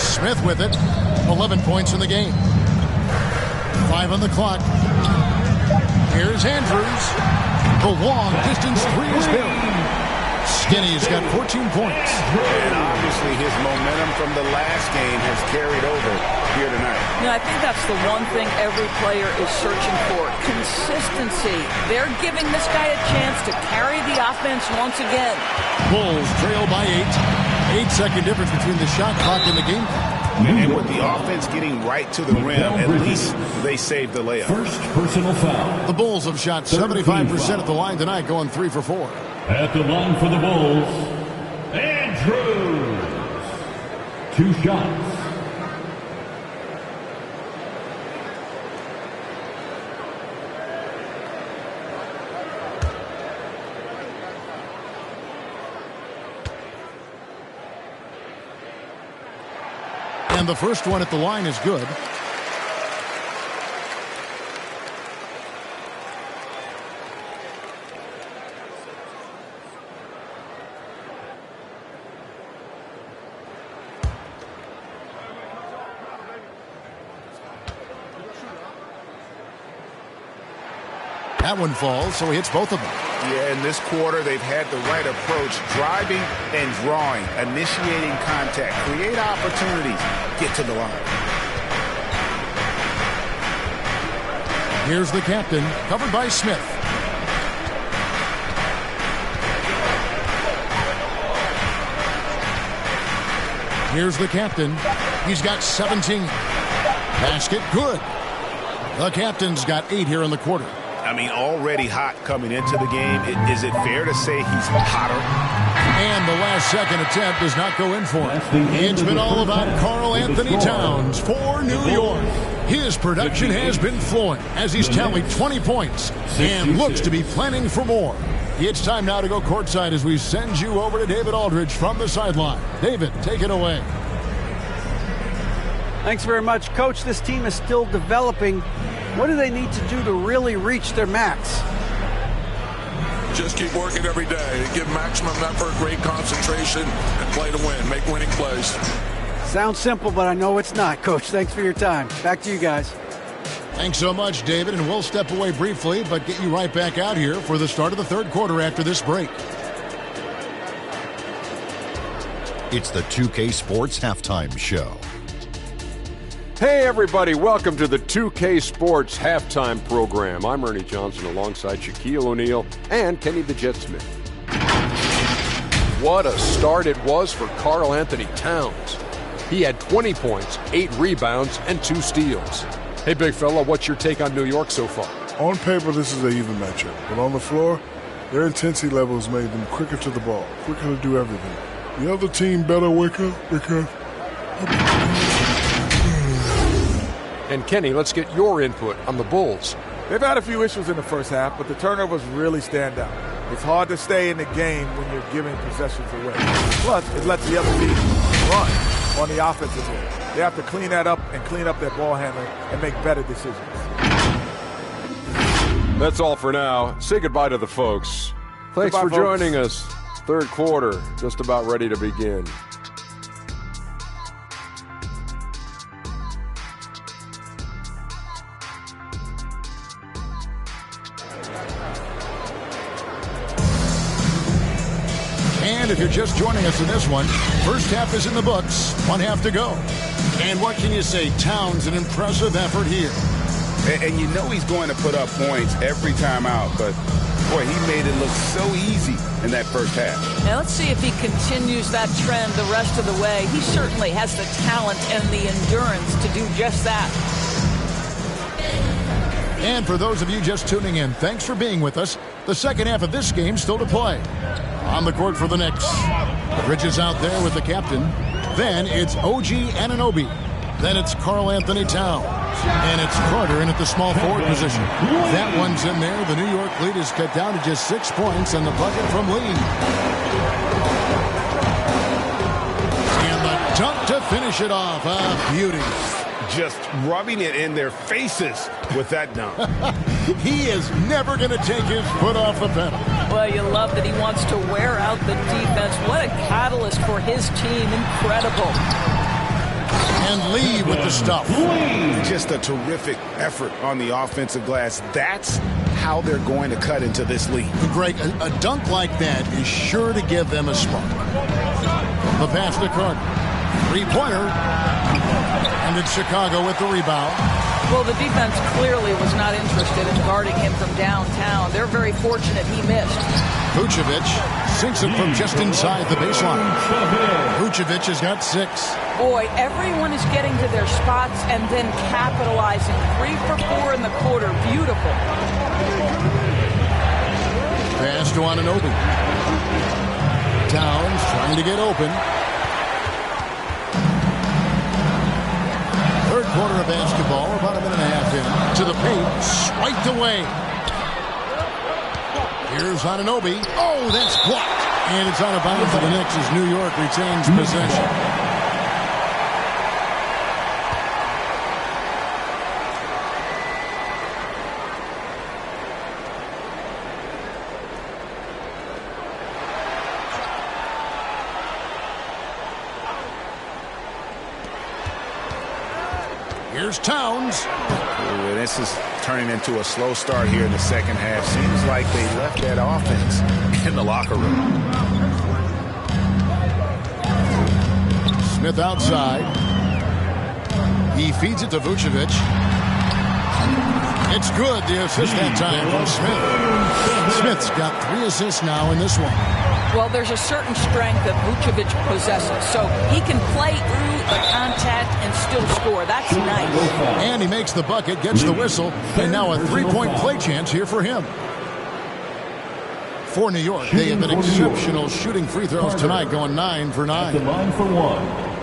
S1: Smith with it. 11 points in the game. 5 on the clock. Here's Andrews. The long distance three is buried. Skinny's got 14 points.
S5: And obviously his momentum from the last game has carried over here tonight.
S3: I think that's the one thing every player is searching for. Consistency. They're giving this guy a chance to carry the offense once again.
S1: Bulls trail by 8. 8-second difference between the shot clock and the game clock.
S5: And with the offense getting right to the rim, at least they saved the layup.
S4: First personal foul.
S1: The Bulls have shot 75% at the line tonight, going 3 for 4.
S4: At the line for the Bulls, Andrews. 2 shots.
S1: And the first one at the line is good. That one falls, so he hits both of them.
S5: Yeah, in this quarter, they've had the right approach, driving and drawing, initiating contact, create opportunities, get to the line.
S1: Here's the captain, covered by Smith. Here's the captain. He's got 17. Basket, good. The captain's got 8 here in the quarter.
S5: I mean, already hot coming into the game. Is it fair to say he's hotter?
S1: And the last second attempt does not go in for him. It's been all about Karl-Anthony Towns for New York. His production has been flowing as he's tallied 20 points and looks to be planning for more. It's time now to go courtside as we send you over to David Aldridge from the sideline. David, take it away.
S6: Thanks very much, Coach. This team is still developing. What do they need to do to really reach their max?
S7: Just keep working every day. Give maximum effort, great concentration, and play to win. Make winning plays.
S6: Sounds simple, but I know it's not, Coach. Thanks for your time. Back to you guys.
S1: Thanks so much, David, and we'll step away briefly, but get you right back out here for the start of the third quarter after this break.
S8: It's the 2K Sports Halftime Show.
S9: Hey everybody, welcome to the 2K Sports Halftime Program. I'm Ernie Johnson alongside Shaquille O'Neal and Kenny the Jet Smith. What a start it was for Karl-Anthony Towns. He had 20 points, 8 rebounds, and 2 steals. Hey big fella, what's your take on New York so far?
S10: On paper, this is an even matchup, but on the floor, their intensity levels made them quicker to the ball, quicker to do everything. The other team better wake up because...
S9: And Kenny, let's get your input on the Bulls.
S11: They've had a few issues in the first half, but the turnovers really stand out. It's hard to stay in the game when you're giving possessions away. Plus, it lets the other team run on the offensive end. They have to clean that up and clean up their ball handling and make better decisions.
S9: That's all for now. Say goodbye to the folks. Thanks
S11: Goodbye,
S9: for joining us. Third quarter, just about ready to begin.
S1: And if you're just joining us in this one, first half is in the books, 1 half to go. And what can you say? Towns, an impressive effort here.
S5: And you know he's going to put up points every time out, but Boy, he made it look so easy in that first half.
S3: Now let's see if he continues that trend the rest of the way. He certainly has the talent and the endurance to do just that.
S1: And for those of you just tuning in, thanks for being with us. The second half of this game still to play. On the court for the Knicks, Bridges out there with the captain. Then it's OG Anunoby. Then it's Karl Anthony Towns. And it's Carter in at the small forward position. That one's in there. The New York lead is cut down to just 6 points, and the bucket from Lee. And the dunk to finish it off. A beauty.
S5: Just rubbing it in their faces with that dunk.
S1: He is never going to take his foot off the pedal.
S3: Well, you love that he wants to wear out the defense. What a catalyst for his team. Incredible.
S1: And Lee with the stuff.
S5: Just a terrific effort on the offensive glass. That's how they're going to cut into this lead.
S1: Greg, a dunk like that is sure to give them a spark. The pass to Carter. Three-pointer. And it's Chicago with the rebound.
S3: Well, the defense clearly was not interested in guarding him from downtown. They're very fortunate he missed.
S1: Vucevic sinks it from just inside the baseline. Vucevic has got 6.
S3: Boy, everyone is getting to their spots and then capitalizing. 3 for 4 in the quarter. Beautiful.
S1: Pass to Anunoby. Towns trying to get open. Third quarter of basketball, about a minute and a half in. To the paint, swiped away. Here's Anunoby. Oh, that's blocked. And it's out of bounds for the Knicks as New York retains possession. Here's Towns.
S5: Ooh, this is turning into a slow start here in the second half. Seems like they left that offense in the locker room.
S1: Smith outside. He feeds it to Vucevic. It's good, the assist that time from Smith. Smith's got 3 assists now in this one.
S3: Well, there's a certain strength that Vucevic possesses, so he can play through the contact and still score. That's nice.
S1: And he makes the bucket, gets the whistle, and now a 3-point play chance here for him. For New York, they have been exceptional shooting free throws tonight, going 9 for 9.
S4: At the line for 1.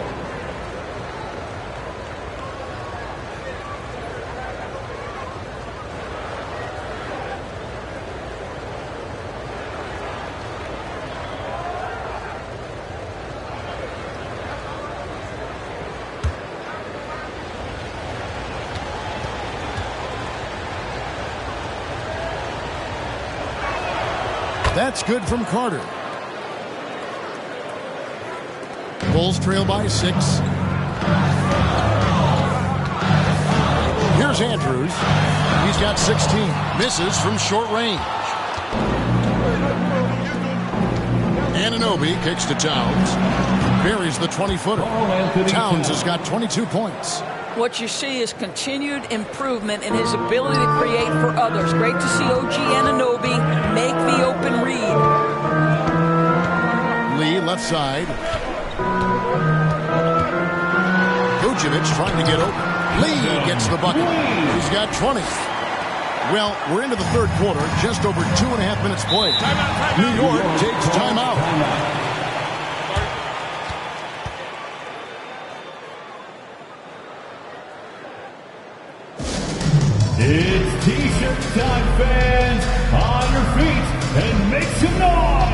S1: That's good from Carter. Bulls trail by 6. Here's Andrews. He's got 16. Misses from short range. Anunoby kicks to Towns. Buries the 20-footer. Towns has got 22 points.
S3: What you see is continued improvement in his ability to create for others. Great to see OG Anunoby make the open read.
S1: Lee left side. Vucevic trying to get open. Lee gets the bucket. He's got 20. Well, we're into the third quarter, just over 2.5 minutes played. New York takes timeout.
S4: It's T-shirt time, fans. On your feet and make some noise.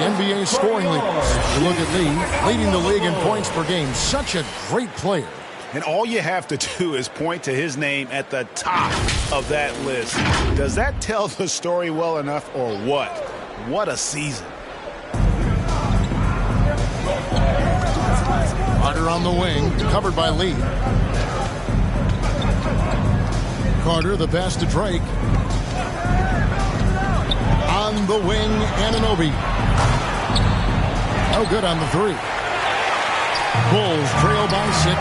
S1: NBA scoring leaders. You look at Lee, leading the league in points per game. Such a great player.
S5: And all you have to do is point to his name at the top of that list. Does that tell the story well enough or what? What a season.
S1: Carter on the wing, covered by Lee. Carter, the pass to Drake. On the wing, Anunoby. Oh, good on the three. Bulls trail by 6.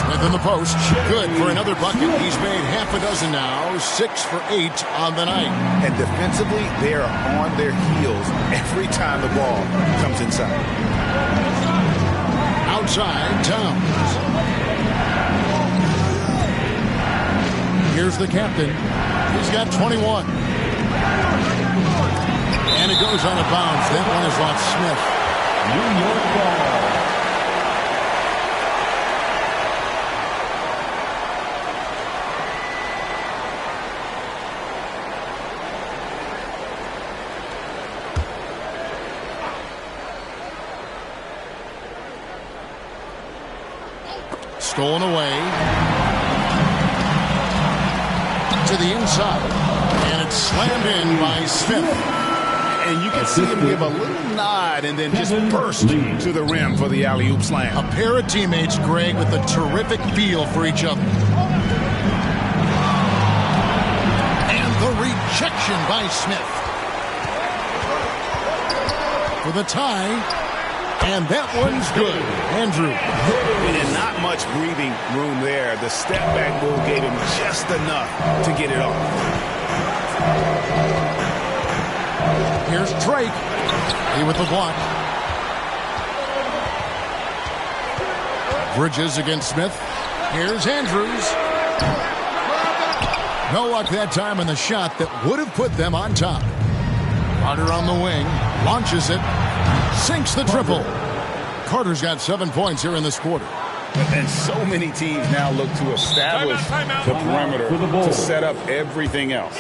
S1: Smith in the post. Good for another bucket. He's made half a dozen now. 6 for 8 on the night.
S5: And defensively, they are on their heels every time the ball comes inside.
S1: Outside, Towns. Here's the captain. He's got 21. And it goes on a bounce. That one is off Smith.
S4: New York ball.
S1: Stolen away. To the inside. And it's slammed in by Smith.
S5: And you can see him give a little nod and then just burst to the rim for the alley-oop slam.
S1: A pair of teammates, Greg, with a terrific feel for each other. And the rejection by Smith. For the tie. And that one's good. Andrew.
S5: And not much breathing room there. The step-back move gave him just enough to get it off.
S1: Here's Drake. He with the block. Bridges against Smith. Here's Andrews. No luck that time on the shot that would have put them on top. Carter on the wing. Launches it. Sinks the triple. Carter's got 7 points here in this quarter.
S5: And so many teams now look to establish the perimeter to set up everything else.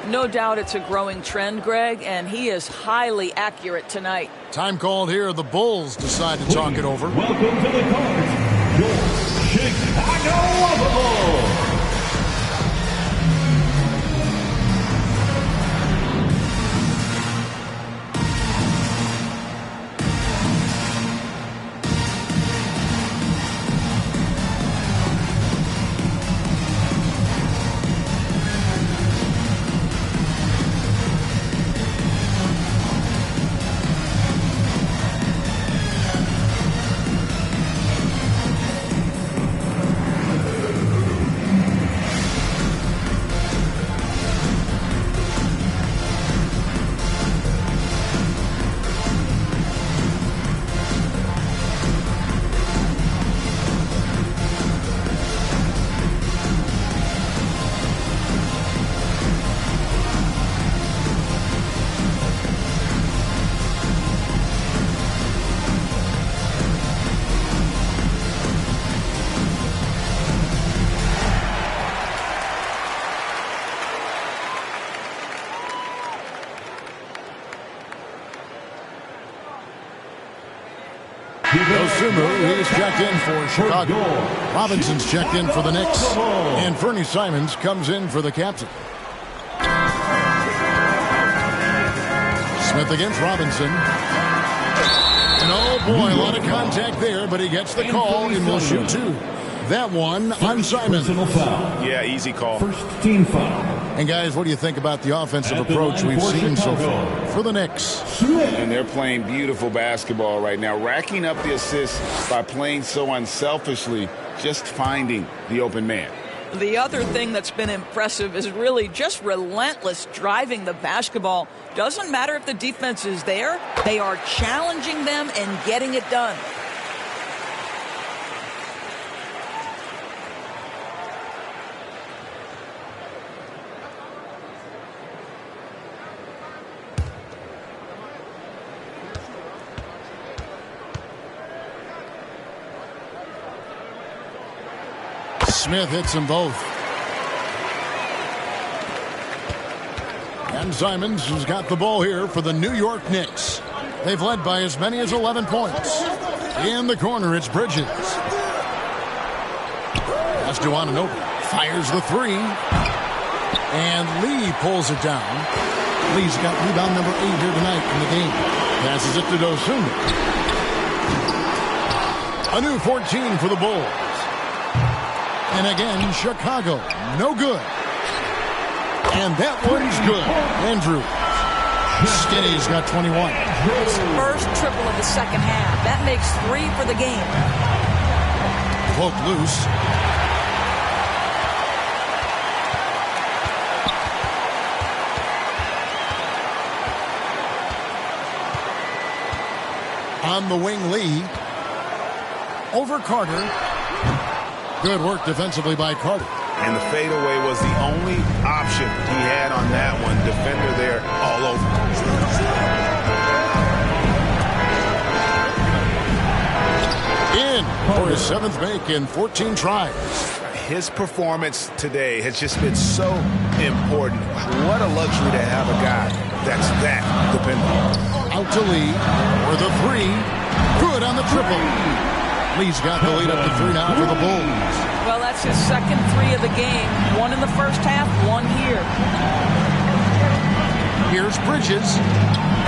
S3: No doubt it's a growing trend, Greg, and he is highly accurate tonight.
S1: Time called here. The Bulls decide to talk it over.
S4: Welcome to the Cards, your Chicago Bulls.
S1: Dosunmu, he's checked in for Chicago. Robinson's checked in for the Knicks. And Fernie Simons comes in for the captain. Smith against Robinson. And oh boy, a lot of contact there, but he gets the call and will shoot 2. That one on Simons.
S5: Yeah, easy call.
S4: First team foul.
S1: And guys, what do you think about the offensive approach we've seen so far for the Knicks?
S5: And they're playing beautiful basketball right now, racking up the assists by playing so unselfishly, just finding the open man.
S3: The other thing that's been impressive is really just relentless driving the basketball. Doesn't matter if the defense is there, they are challenging them and getting it done. Smith
S1: hits them both. And Simons has got the ball here for the New York Knicks. They've led by as many as 11 points. In the corner, it's Bridges. Pass to Anunoby. Fires the three. And Lee pulls it down. Lee's got rebound number 8 here tonight in the game. Passes it to Dosunmu. A new 14 for the Bulls. And again, Chicago. No good. And that one's good. Andrews. Skinny's got 21.
S3: His first triple of the second half. That makes 3 for the game.
S1: Poke loose. On the wing, Lee. Over Carter. Good work defensively by Carter.
S5: And the fadeaway was the only option he had on that one. Defender there all over.
S1: In for his 7th make in 14 tries.
S5: His performance today has just been so important. What a luxury to have a guy that's that dependable.
S1: Out to Lee for the 3. Good on the triple. Lee's got the lead up to 3 now for the Bulls.
S3: Well, that's his second 3 of the game. 1 in the first half, 1 here.
S1: Here's Bridges.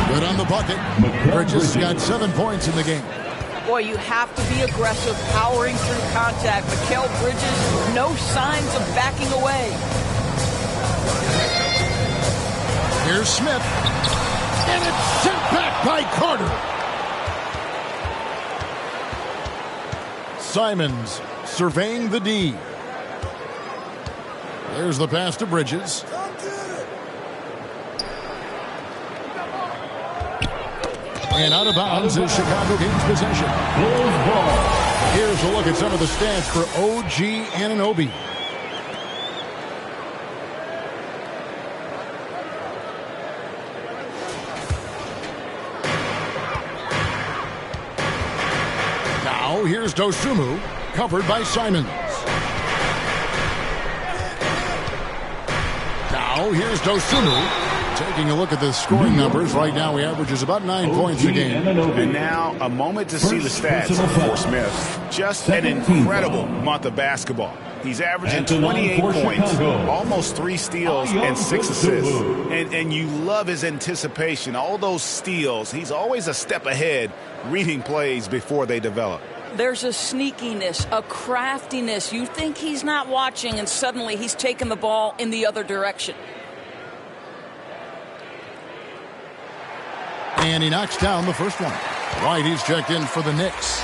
S1: Good on the bucket. Bridges got 7 points in the game.
S3: Boy, you have to be aggressive, powering through contact. Mikal Bridges, no signs of backing away.
S1: Here's Smith. And it's sent back by Carter. Simons surveying the D. There's the pass to Bridges. And out of bounds is Chicago gains possession. Here's a look at some of the stats for OG Anunoby. Now here's Dosunmu, covered by Simons. Now here's Dosunmu. Taking a look at the scoring numbers, right now he averages about 9 points a game.
S5: And now a moment to see the stats for Smith. Just an incredible month of basketball. He's averaging 28 points, almost 3 steals and 6 assists. And you love his anticipation. All those steals, he's always a step ahead, reading plays before they develop.
S3: There's a sneakiness, a craftiness. You think he's not watching, and suddenly he's taking the ball in the other direction.
S1: And he knocks down the first one. White, he's checked in for the Knicks.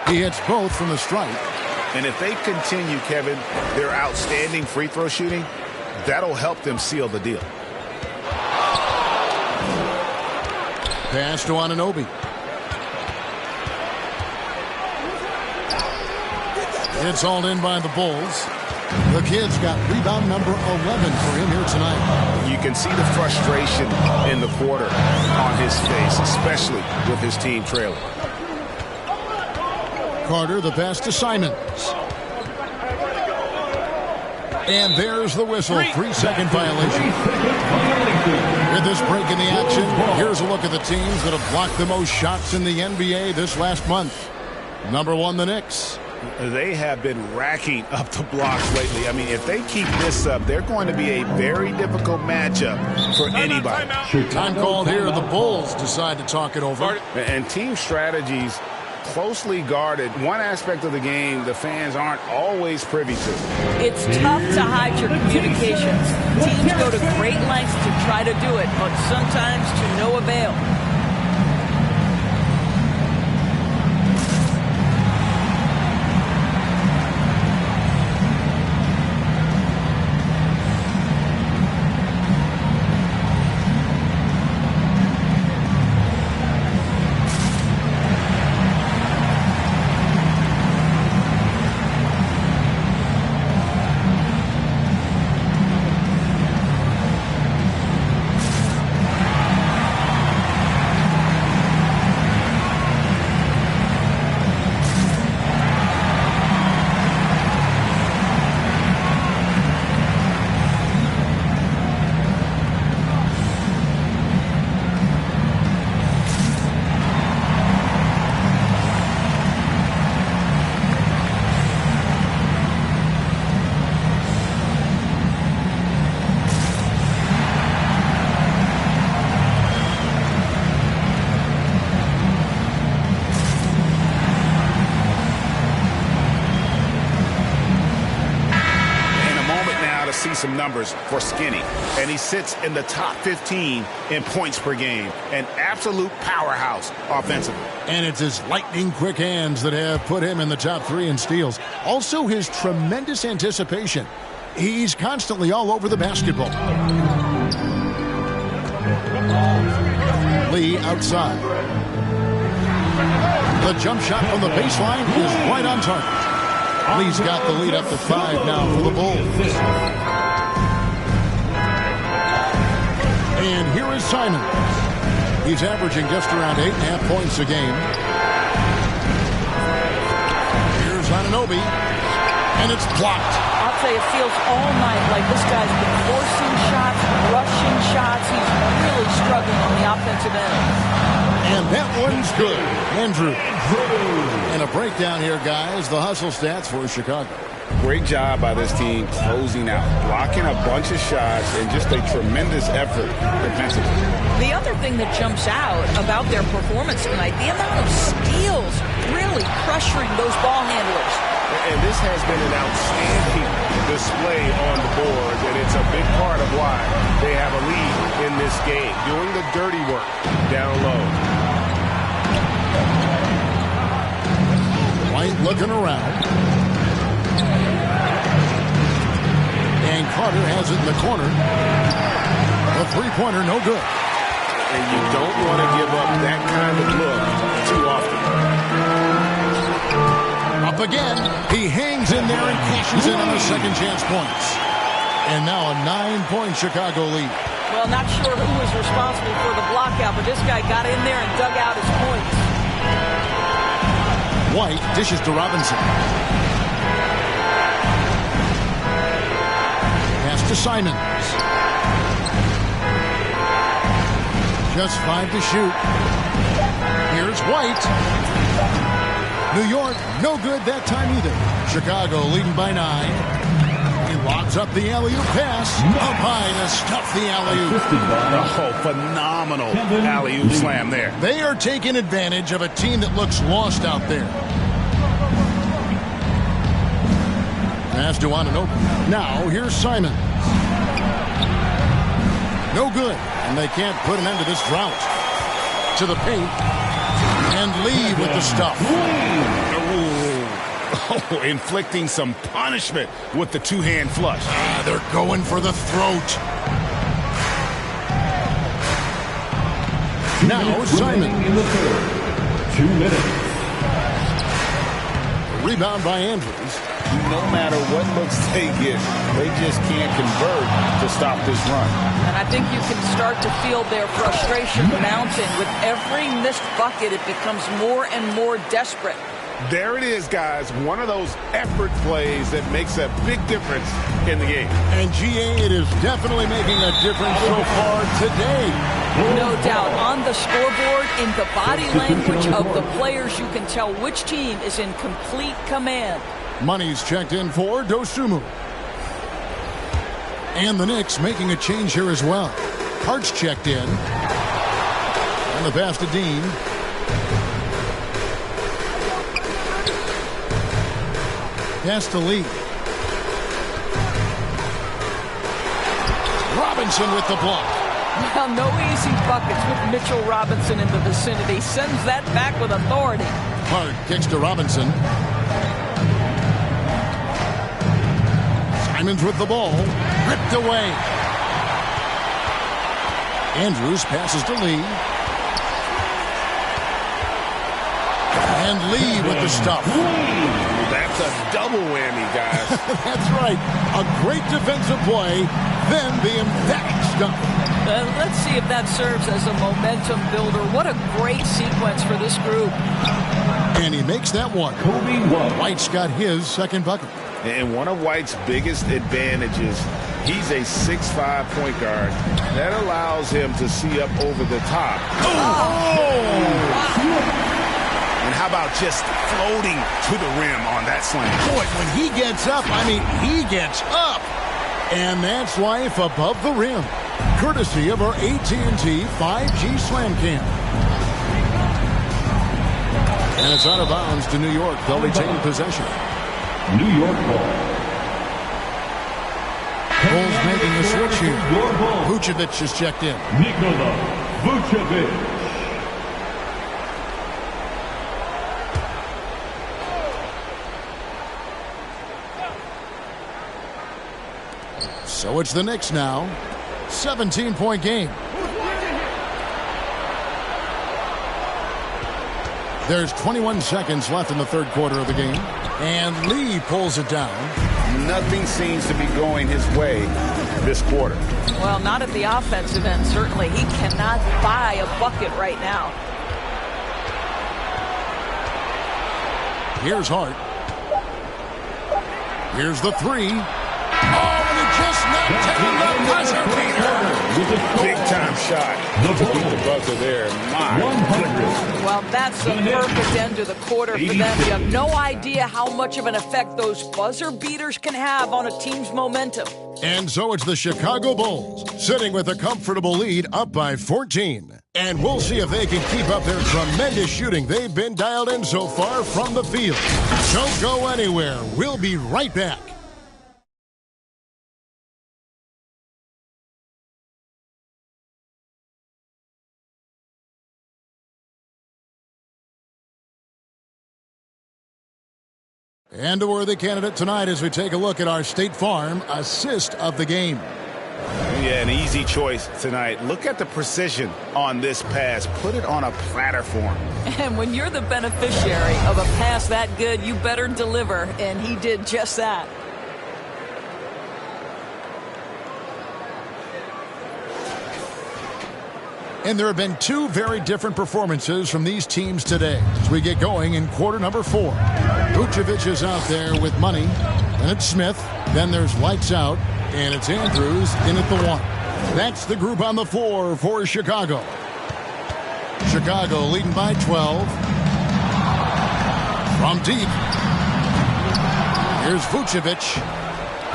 S1: He hits both from the stripe.
S5: And if they continue, Kevin, their outstanding free throw shooting, that'll help them seal the deal.
S1: Pass to Anunoby. It's hauled in by the Bulls. The kid's got rebound number 11 for him here tonight.
S5: You can see the frustration in the quarter on his face, especially with his team trailing.
S1: Carter, the pass to Simons. And there's the whistle. 3-second violation. With this break in the action, here's a look at the teams that have blocked the most shots in the NBA this last month. Number 1, the Knicks.
S5: They have been racking up the blocks lately. I mean, if they keep this up, they're going to be a very difficult matchup for anybody.
S1: Time called here. The Bulls decide to talk it over.
S5: And team strategies closely guarded. One aspect of the game the fans aren't always privy to.
S3: It's tough to hide your communications. Teams go to great lengths to try to do it, but sometimes to no avail.
S5: Let's see some numbers for Skinny. And he sits in the top 15 in points per game. An absolute powerhouse offensively.
S1: And it's his lightning-quick hands that have put him in the top 3 in steals. Also, his tremendous anticipation. He's constantly all over the basketball. Lee outside. The jump shot from the baseline is right on target. Lee's got the lead up to 5 now for the Bulls. And here is Simon. He's averaging just around 8.5 points a game. Here's Anunoby, and it's blocked.
S3: I'll tell you, it feels all night like this guy's been forcing shots, rushing shots. He's really struggling on the offensive end.
S1: And that one's good. Andrew. And a breakdown here, guys. The hustle stats for Chicago.
S5: Great job by this team closing out, blocking a bunch of shots, and just a tremendous effort defensively.
S3: The other thing that jumps out about their performance tonight, the amount of steals really pressuring those ball handlers.
S5: And this has been an outstanding display on the board, and it's a big part of why they have a lead in this game, doing the dirty work down low.
S1: White looking around. And Carter has it in the corner. The three-pointer, no good.
S5: And you don't want to give up that kind of look too often.
S1: Up again. He hangs in there and cashes in on the second chance points. And now a 9-point Chicago lead.
S3: Well, not sure who was responsible for the blockout, but this guy got in there and dug out his points.
S1: White dishes to Robinson. Pass to Simons. Just 5 to shoot. Here's White. New York, no good that time either. Chicago leading by 9. He lobs up the alley-oop pass. Up high to stuff the alley-oop.
S5: Oh, phenomenal alley-oop slam there.
S1: They are taking advantage of a team that looks lost out there. Pass to Anunoby. Now, here's Simon. No good. And they can't put an end to this drought. To the paint. And Lee with the stuff.
S5: Oh, inflicting some punishment with the two-hand flush.
S1: They're going for the throat. Now Simon.
S4: 2 minutes.
S1: Rebound by Andrews.
S5: No matter what looks they get, they just can't convert to stop this run.
S3: And I think you can start to feel their frustration mounting. With every missed bucket, it becomes more and more desperate.
S5: There it is, guys. One of those effort plays that makes a big difference in the game.
S1: And GA, it is definitely making a difference so far today.
S3: No doubt. On the scoreboard, in the body language of the players, you can tell which team is in complete command.
S1: Money's checked in for Dosunmu. And the Knicks making a change here as well. Hart's checked in. And the pass to Dean. Pass to Lee. Robinson with the block.
S3: Well, no easy buckets with Mitchell Robinson in the vicinity. Sends that back with authority.
S1: Hart kicks to Robinson. Simons with the ball. Ripped away. Andrews passes to Lee. And Lee with the stuff.
S5: That's a double whammy, guys.
S1: That's right. A great defensive play, then the emphatic stuff.
S3: Let's see if that serves as a momentum builder. What a great sequence for this group.
S1: And he makes that one. White's got his second bucket.
S5: And one of White's biggest advantages, he's a 6'5" point guard. That allows him to see up over the top. And how about just floating to the rim on that slam?
S1: Boy, when he gets up, I mean, he gets up. And that's life above the rim. Courtesy of our AT&T 5G Slam Cam. And it's out of bounds to New York. They'll retain possession.
S4: New York ball.
S1: Bulls making a switch here. Vucevic is checked in.
S4: Nikola Vucevic.
S1: So it's the Knicks now. 17-point game. There's 21 seconds left in the third quarter of the game. And Lee pulls it down.
S5: Nothing seems to be going his way this quarter.
S3: Well, not at the offensive end, certainly. He cannot buy a bucket right now.
S1: Here's Hart. Here's the three. Oh, and he just knocked down the buzzer beater.
S5: Big time shot to beat the buzzer there. My goodness.
S3: Well, that's the perfect end to the quarter for them. You have no idea how much of an effect those buzzer beaters can have on a team's momentum.
S1: And so it's the Chicago Bulls sitting with a comfortable lead up by 14. And we'll see if they can keep up their tremendous shooting they've been dialed in so far from the field. Don't go anywhere. We'll be right back. And a worthy candidate tonight as we take a look at our State Farm assist of the game.
S5: Yeah, an easy choice tonight. Look at the precision on this pass. Put it on a platter form.
S3: And when you're the beneficiary of a pass that good, you better deliver, and he did just that.
S1: And there have been two very different performances from these teams today as we get going in quarter number 4. Vucevic is out there with money. Then it's Smith. Then there's lights out. And it's Andrews in at the 1. That's the group on the floor for Chicago. Chicago leading by 12. From deep. Here's Vucevic.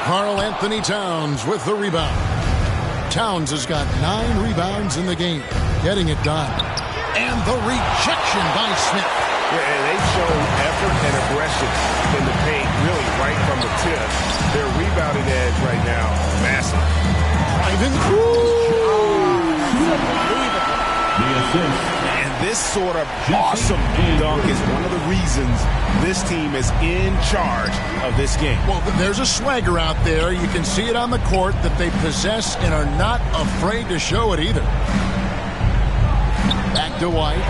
S1: Karl Anthony Towns with the rebound. Towns has got 9 rebounds in the game, getting it done. And the rejection by Smith.
S5: Yeah, and they show effort and aggression in the paint, really right from the tip. Their rebounding edge right now, massive.
S1: Driving through.
S5: And this sort of awesome dunk is one of the reasons this team is in charge of this game.
S1: Well, there's a swagger out there. You can see it on the court that they possess and are not afraid to show it either. Back to White.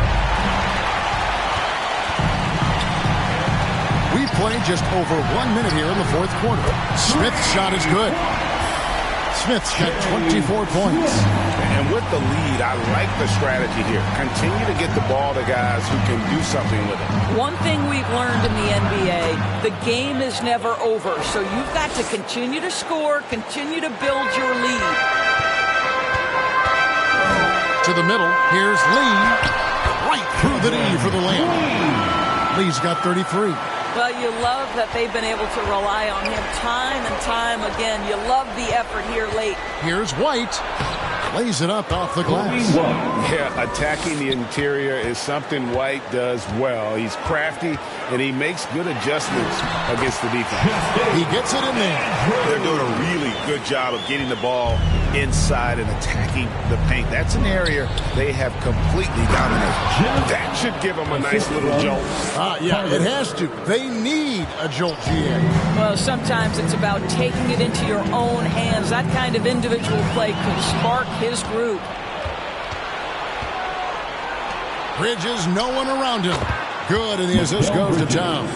S1: We played just over 1 minute here in the fourth quarter. Smith's shot is good. Smith's got 24 points.
S5: And with the lead, I like the strategy here. Continue to get the ball to guys who can do something with it.
S3: One thing we've learned in the NBA, the game is never over. So you've got to continue to score, continue to build your lead.
S1: To the middle, here's Lee. Right through the knee for the layup. Lee's got 33.
S3: Well, you love that they've been able to rely on him time and time again. You love the effort here late.
S1: Here's White. Lays it up off the glass.
S5: Yeah, attacking the interior is something White does well. He's crafty, and he makes good adjustments against the defense.
S1: He gets it in there.
S5: They're doing a really good job of getting the ball inside and attacking the paint. That's an area they have completely dominated. That should give them a nice little jolt.
S1: Yeah, it has to. They need a jolt, GA.
S3: Well, sometimes it's about taking it into your own hands. That kind of individual play could spark his group.
S1: Bridges, no one around him. Good, and the assist goes to Towns.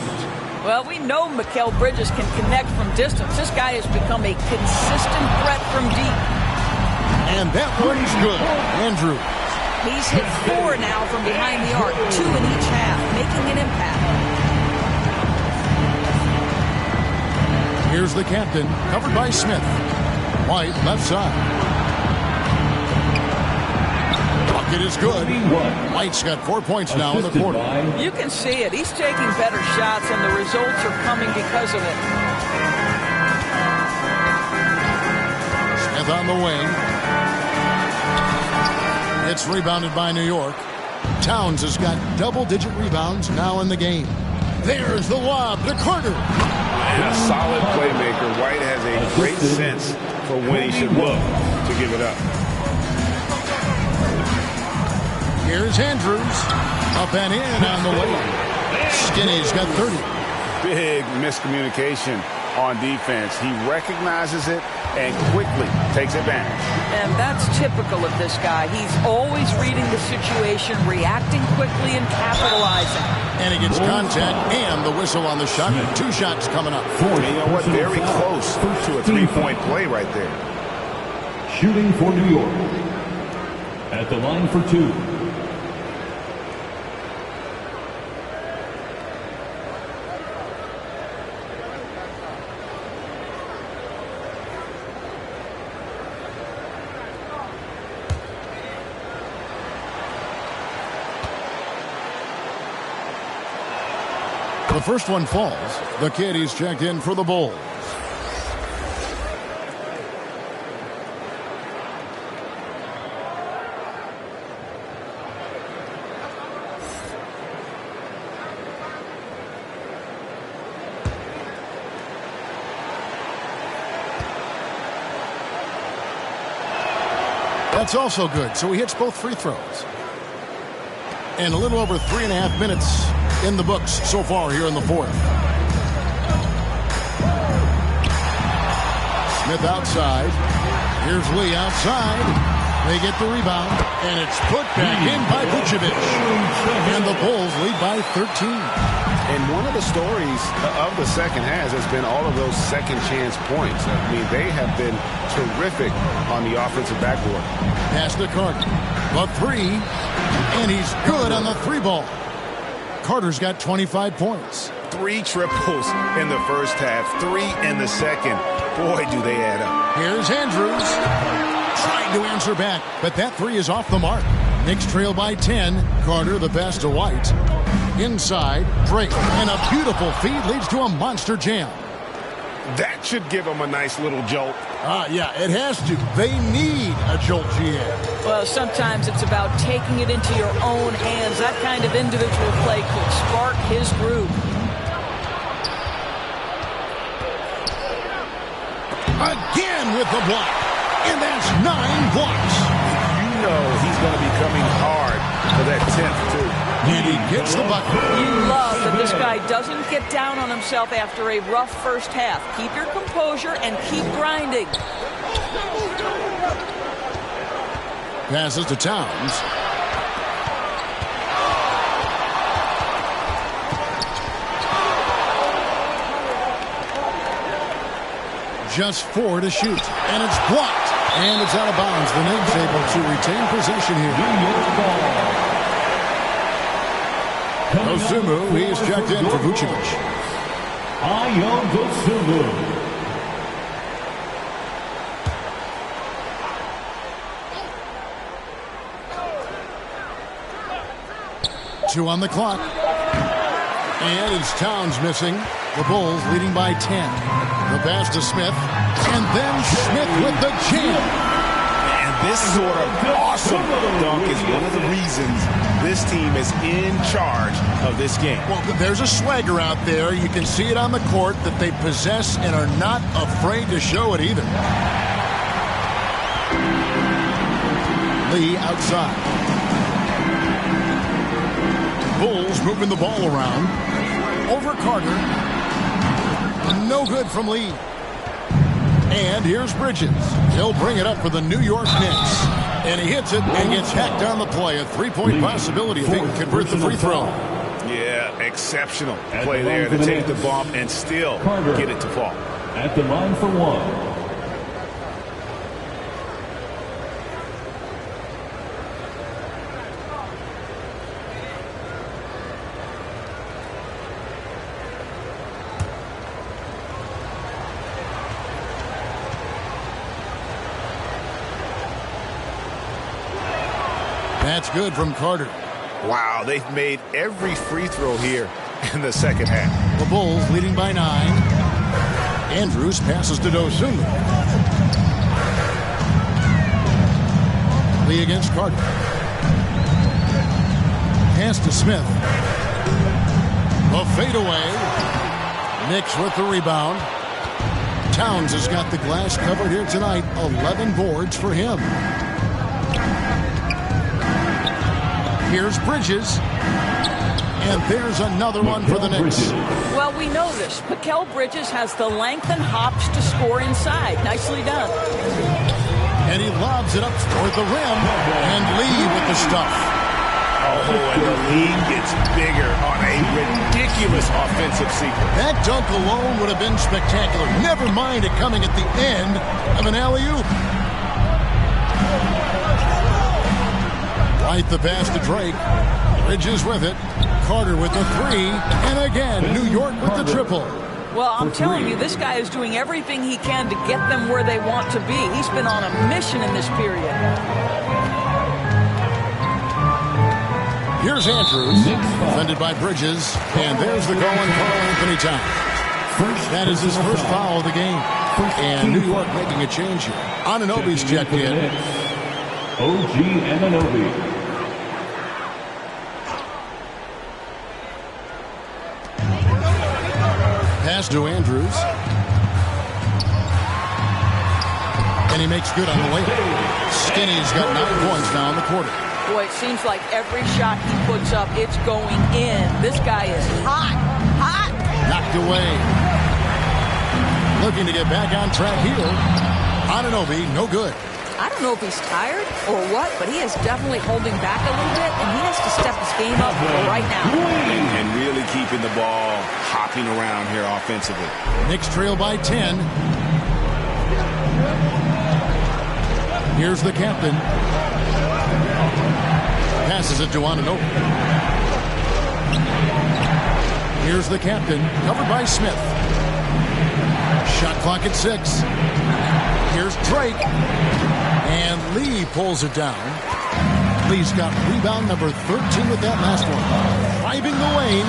S3: Well, we know Mikal Bridges can connect from distance. This guy has become a consistent threat from deep.
S1: And that one's good. Andrews.
S3: He's hit 4 now from behind the arc, 2 in each half, making an impact.
S1: Here's the captain, covered by Smith. White, left side. Bucket is good. White's got 4 points now in the quarter.
S3: You can see it. He's taking better shots, and the results are coming because of it.
S1: Smith on the wing. It's rebounded by New York. Towns has got double-digit rebounds now in the game. There's the lob to Carter.
S5: And a solid playmaker. White has a great sense for when he should look to give it up.
S1: Here's Andrews. Up and in on the way. Skinny's got 30.
S5: Big miscommunication on defense. He recognizes it and quickly takes advantage.
S3: And that's typical of this guy. He's always reading the situation, reacting quickly, and capitalizing.
S1: And he gets contact and the whistle on the shot. 2 shots coming up.
S5: And you know what? Very close to a 3-point play right there.
S4: Shooting for New York. At the line for 2.
S1: The first one falls. The kid is checked in for the Bulls. That's also good. So he hits both free throws. And a little over 3.5 minutes in the books so far here in the fourth. Smith outside. Here's Lee outside. They get the rebound, and it's put back in by Vucevic. And the Bulls lead by 13.
S5: And one of the stories of the second half has been all of those second chance points. I mean, they have been terrific on the offensive backboard.
S1: Pass to Carter. The 3, and he's good on the 3 ball. Carter's got 25 points.
S5: 3 triples in the first half, 3 in the second. Boy, do they add up.
S1: Here's Andrews. Trying to answer back, but that 3 is off the mark. Knicks trail by 10. Carter the pass to White. Inside, Drake. And a beautiful feed leads to a monster jam.
S5: That should give them a nice little jolt.
S1: Yeah, it has to. They need a jolt, GA.
S3: Well, sometimes it's about taking it into your own hands. That kind of individual play could spark his group.
S1: Again with the block. And that's 9 blocks.
S5: You know he's going to be coming hard for that 10th, too.
S1: And he gets the bucket.
S3: You love that this guy doesn't get down on himself after a rough first half. Keep your composure and keep grinding.
S1: Passes to Towns. Just 4 to shoot. And it's blocked. And it's out of bounds. The Knicks able to retain possession here. Dosunmu, he is checked in for Vucevic.
S4: Ayo Dosunmu.
S1: Two on the clock. And it's Towns missing. The Bulls leading by 10. The pass to Smith. And then Smith with the jam.
S5: And this sort of awesome dunk is one of the reasons this team is in charge of this game.
S1: Well, there's a swagger out there. You can see it on the court that they possess and are not afraid to show it either. Lee outside. Bulls moving the ball around. Over Carter. No good from Lee. And here's Bridges. He'll bring it up for the New York Knicks. And he hits it and gets hacked on the play. A 3-point possibility if he can convert the free throw.
S5: Yeah, exceptional play there to take the bump and still get it to fall.
S4: At the line for 1.
S1: That's good from Carter.
S5: Wow, they've made every free throw here in the second half.
S1: The Bulls leading by 9. Andrews passes to Dosunmu. Lee against Carter. Pass to Smith. The fadeaway. Knicks with the rebound. Towns has got the glass covered here tonight. 11 boards for him. Here's Bridges. And there's another one for the Knicks.
S3: Well, we know this. Mikal Bridges has the length and hops to score inside. Nicely done.
S1: And he lobs it up toward the rim. And Lee with the stuff.
S5: Oh, and the lead gets bigger on a ridiculous offensive sequence.
S1: That dunk alone would have been spectacular. Never mind it coming at the end of an alley-oop. Right the pass to Drake. Bridges with it. Carter with the three. And again, New York with the triple.
S3: Well, I'm telling you, this guy is doing everything he can to get them where they want to be. He's been on a mission in this period.
S1: Here's Andrews, defended by Bridges, and there's the goal on Karl-Anthony Towns. That is his first foul of the game. And New York making a change here. Anunoby's checked in.
S4: OG Anunoby.
S1: Pass to Andrews. And he makes good on the way. Skinny's got 9 points now in the quarter.
S3: Boy, it seems like every shot he puts up, it's going in. This guy is hot, hot.
S1: Knocked away. Looking to get back on track here. Anunoby, no good.
S3: I don't know if he's tired or what, but he is definitely holding back a little bit, and he has to step his game up right now.
S5: And really keeping the ball hopping around here offensively.
S1: Knicks trail by 10. Here's the captain. Passes it to Anunoby. Here's the captain, covered by Smith. Shot clock at 6. Here's Drake. And Lee pulls it down. Lee's got rebound number 13 with that last one. Driving the lane.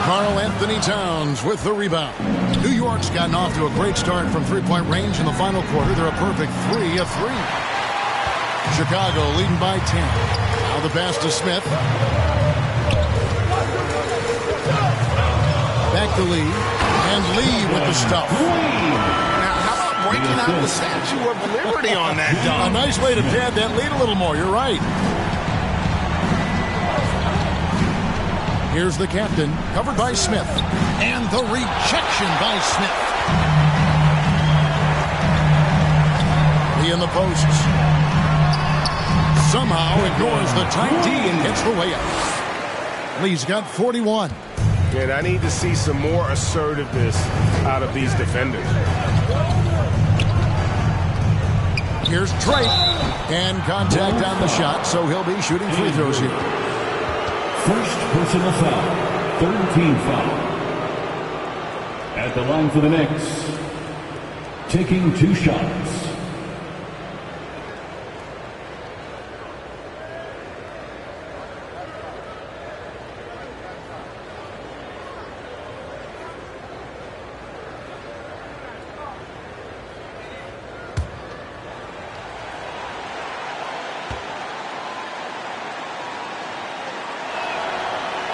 S1: Karl-Anthony Towns with the rebound. New York's gotten off to a great start from three-point range in the final quarter. They're a perfect 3 of 3. Chicago leading by 10. Now the pass to Smith. Back to Lee. And Lee with the stuff.
S5: Now, how about breaking out the Statue of Liberty on that dunk?
S1: A nice way to pad that lead a little more. You're right. Here's the captain, covered by Smith. And the rejection by Smith. Lee in the posts. Somehow ignores the tight D and gets the layup. Lee's got 41.
S12: And I need to see some more assertiveness out of these defenders.
S1: Here's Drake. And contact on the shot, so he'll be shooting free throws here.
S4: First personal foul. Third team foul. At the line for the Knicks. Taking 2 shots.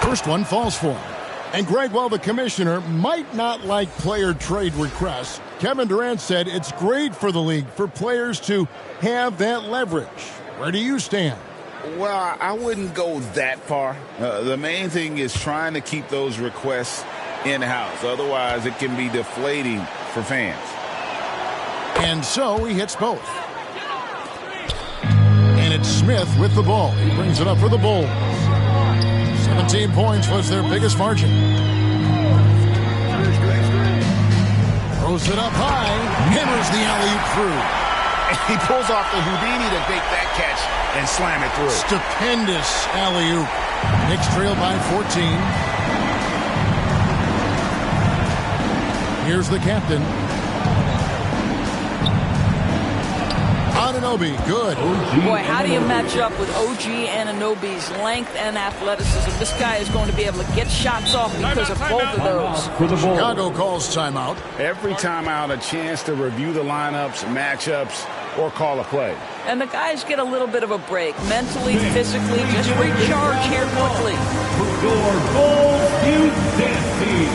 S1: First one falls for him. And Greg, while the commissioner might not like player trade requests, Kevin Durant said it's great for the league for players to have that leverage. Where do you stand?
S5: Well, I wouldn't go that far. The main thing is trying to keep those requests in-house. Otherwise, it can be deflating for fans.
S1: And so he hits both. And it's Smith with the ball. He brings it up for the Bulls. 17 points was their biggest margin. Throws it up high. Hammers the alley-oop through.
S5: And he pulls off the Houdini to make that catch and slam it through.
S1: Stupendous alley-oop. Knicks trail by 14. Here's the captain. Anunoby, good.
S3: Boy, how do you match up with OG Anunoby's length and athleticism? This guy is going to be able to get shots off because of both of those.
S1: Chicago calls timeout.
S5: Every timeout, a chance to review the lineups, matchups, or call a play.
S3: And the guys get a little bit of a break. Mentally, physically, just recharge here quickly.
S4: Your Bulls, you dance team.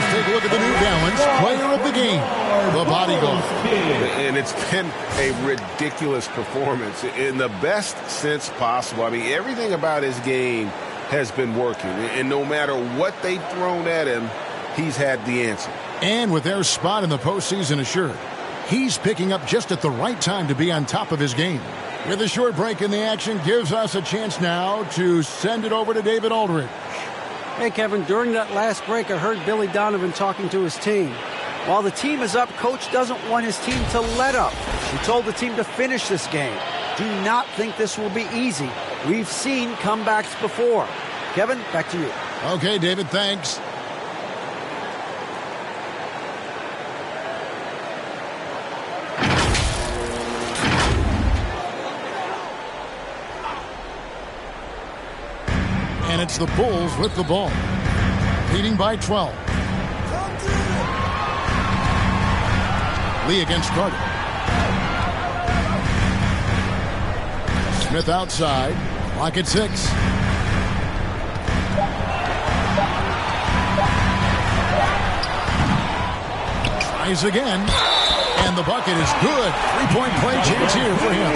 S1: Let's take a look at the New Balance player of the game, the bodyguard.
S12: And it's been a ridiculous performance in the best sense possible. I mean, everything about his game has been working. And no matter what they've thrown at him, he's had the answer.
S1: And with their spot in the postseason assured, he's picking up just at the right time to be on top of his game. With a short break in the action, gives us a chance now to send it over to David Aldridge.
S6: Hey, Kevin, during that last break, I heard Billy Donovan talking to his team. While the team is up, Coach doesn't want his team to let up. He told the team to finish this game. Do not think this will be easy. We've seen comebacks before. Kevin, back to you.
S1: Okay, David, thanks. And it's the Bulls with the ball, leading by 12. Lee against Carter. Smith outside. Clock at 6. Tries again. And the bucket is good. 3-point play chance here for him.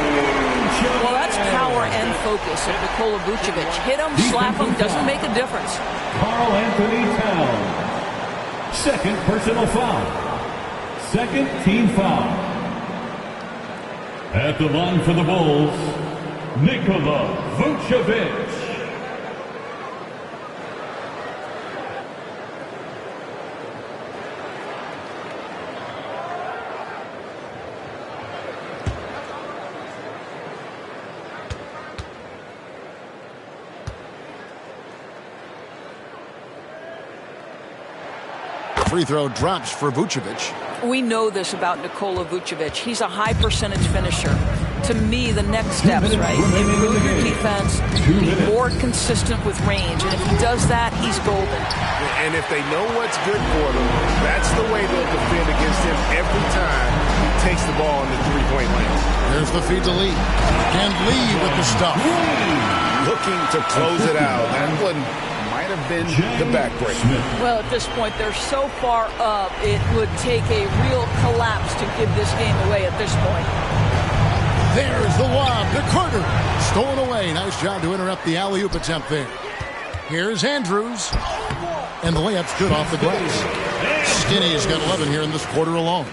S3: Well, that's power and focus of Nikola Vucevic. Hit him, slap him, doesn't make a difference.
S4: Karl Anthony Towns. Second personal foul. Second team foul. At the line for the Bulls, Nikola Vucevic.
S1: Free throw drops for Vucevic.
S3: We know this about Nikola Vucevic. He's a high percentage finisher. To me, the next steps, right? Improve your defense, be more consistent with range. And if he does that, he's golden.
S12: And if they know what's good for them, that's the way they'll defend against him every time he takes the ball in the three-point lane.
S1: There's the feed to Lee. And Lee with the stuff.
S12: Looking to close it out. That one might have been the backbreak.
S3: Well, at this point, they're so far up, it would take a real collapse to give this game away at this point.
S1: There's the lob to Carter. Stolen away. Nice job to interrupt the alley-oop attempt there. Here's Andrews. And the layup's good off the glass. Skinny's got 11 here in this quarter alone.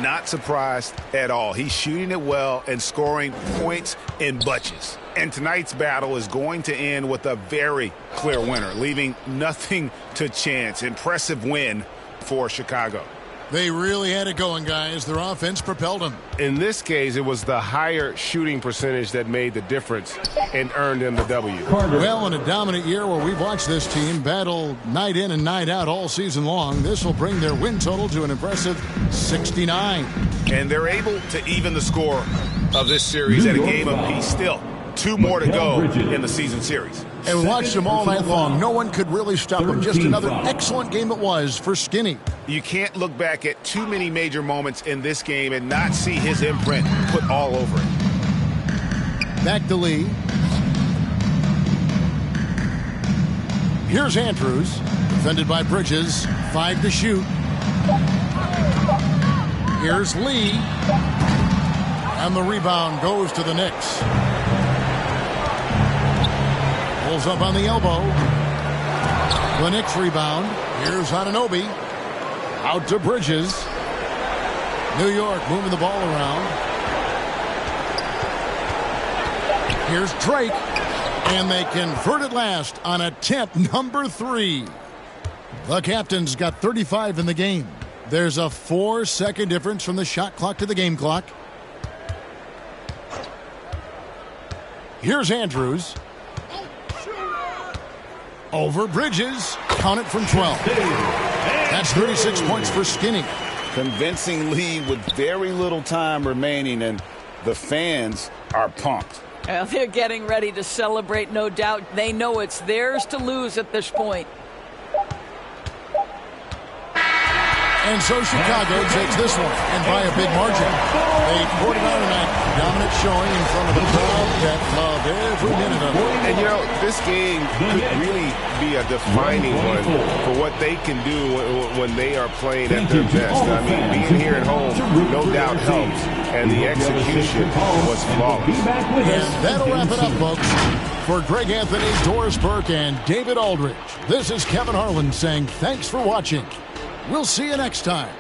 S5: Not surprised at all. He's shooting it well and scoring points in bunches. And tonight's battle is going to end with a very clear winner, leaving nothing to chance. Impressive win for Chicago.
S1: They really had it going, guys. Their offense propelled them.
S12: In this case, it was the higher shooting percentage that made the difference and earned them the W.
S1: Well, in a dominant year where we've watched this team battle night in and night out all season long, this will bring their win total to an impressive 69.
S5: And they're able to even the score of this series at a game apiece. Still, 2 more to go in the season series.
S1: And watched them all night long. No one could really stop them. Just another excellent game it was for Skinny.
S5: You can't look back at too many major moments in this game and not see his imprint put all over it.
S1: Back to Lee. Here's Andrews. Defended by Bridges. 5 to shoot. Here's Lee. And the rebound goes to the Knicks. Pulls up on the elbow. The Knicks rebound. Here's Anunoby. Out to Bridges. New York moving the ball around. Here's Drake. And they convert at last on attempt number 3. The Captains got 35 in the game. There's a 4-second difference from the shot clock to the game clock. Here's Andrews. Over Bridges. Count it from 12. That's 36 points for Skinny.
S5: Convincing lead with very little time remaining, and the fans are pumped.
S3: Well, they're getting ready to celebrate, no doubt. They know it's theirs to lose at this point.
S1: And so Chicago takes this one, and by a big margin. They poured it out tonight. Dominant showing in front of the crowd that loved every minute of it.
S12: And, you know, this game could really be a defining one for what they can do when they are playing at their best. I mean, being here at home, no doubt helps, and the execution was flawless.
S1: And that'll wrap it up, folks. For Greg Anthony, Doris Burke, and David Aldridge, this is Kevin Harlan saying thanks for watching. We'll see you next time.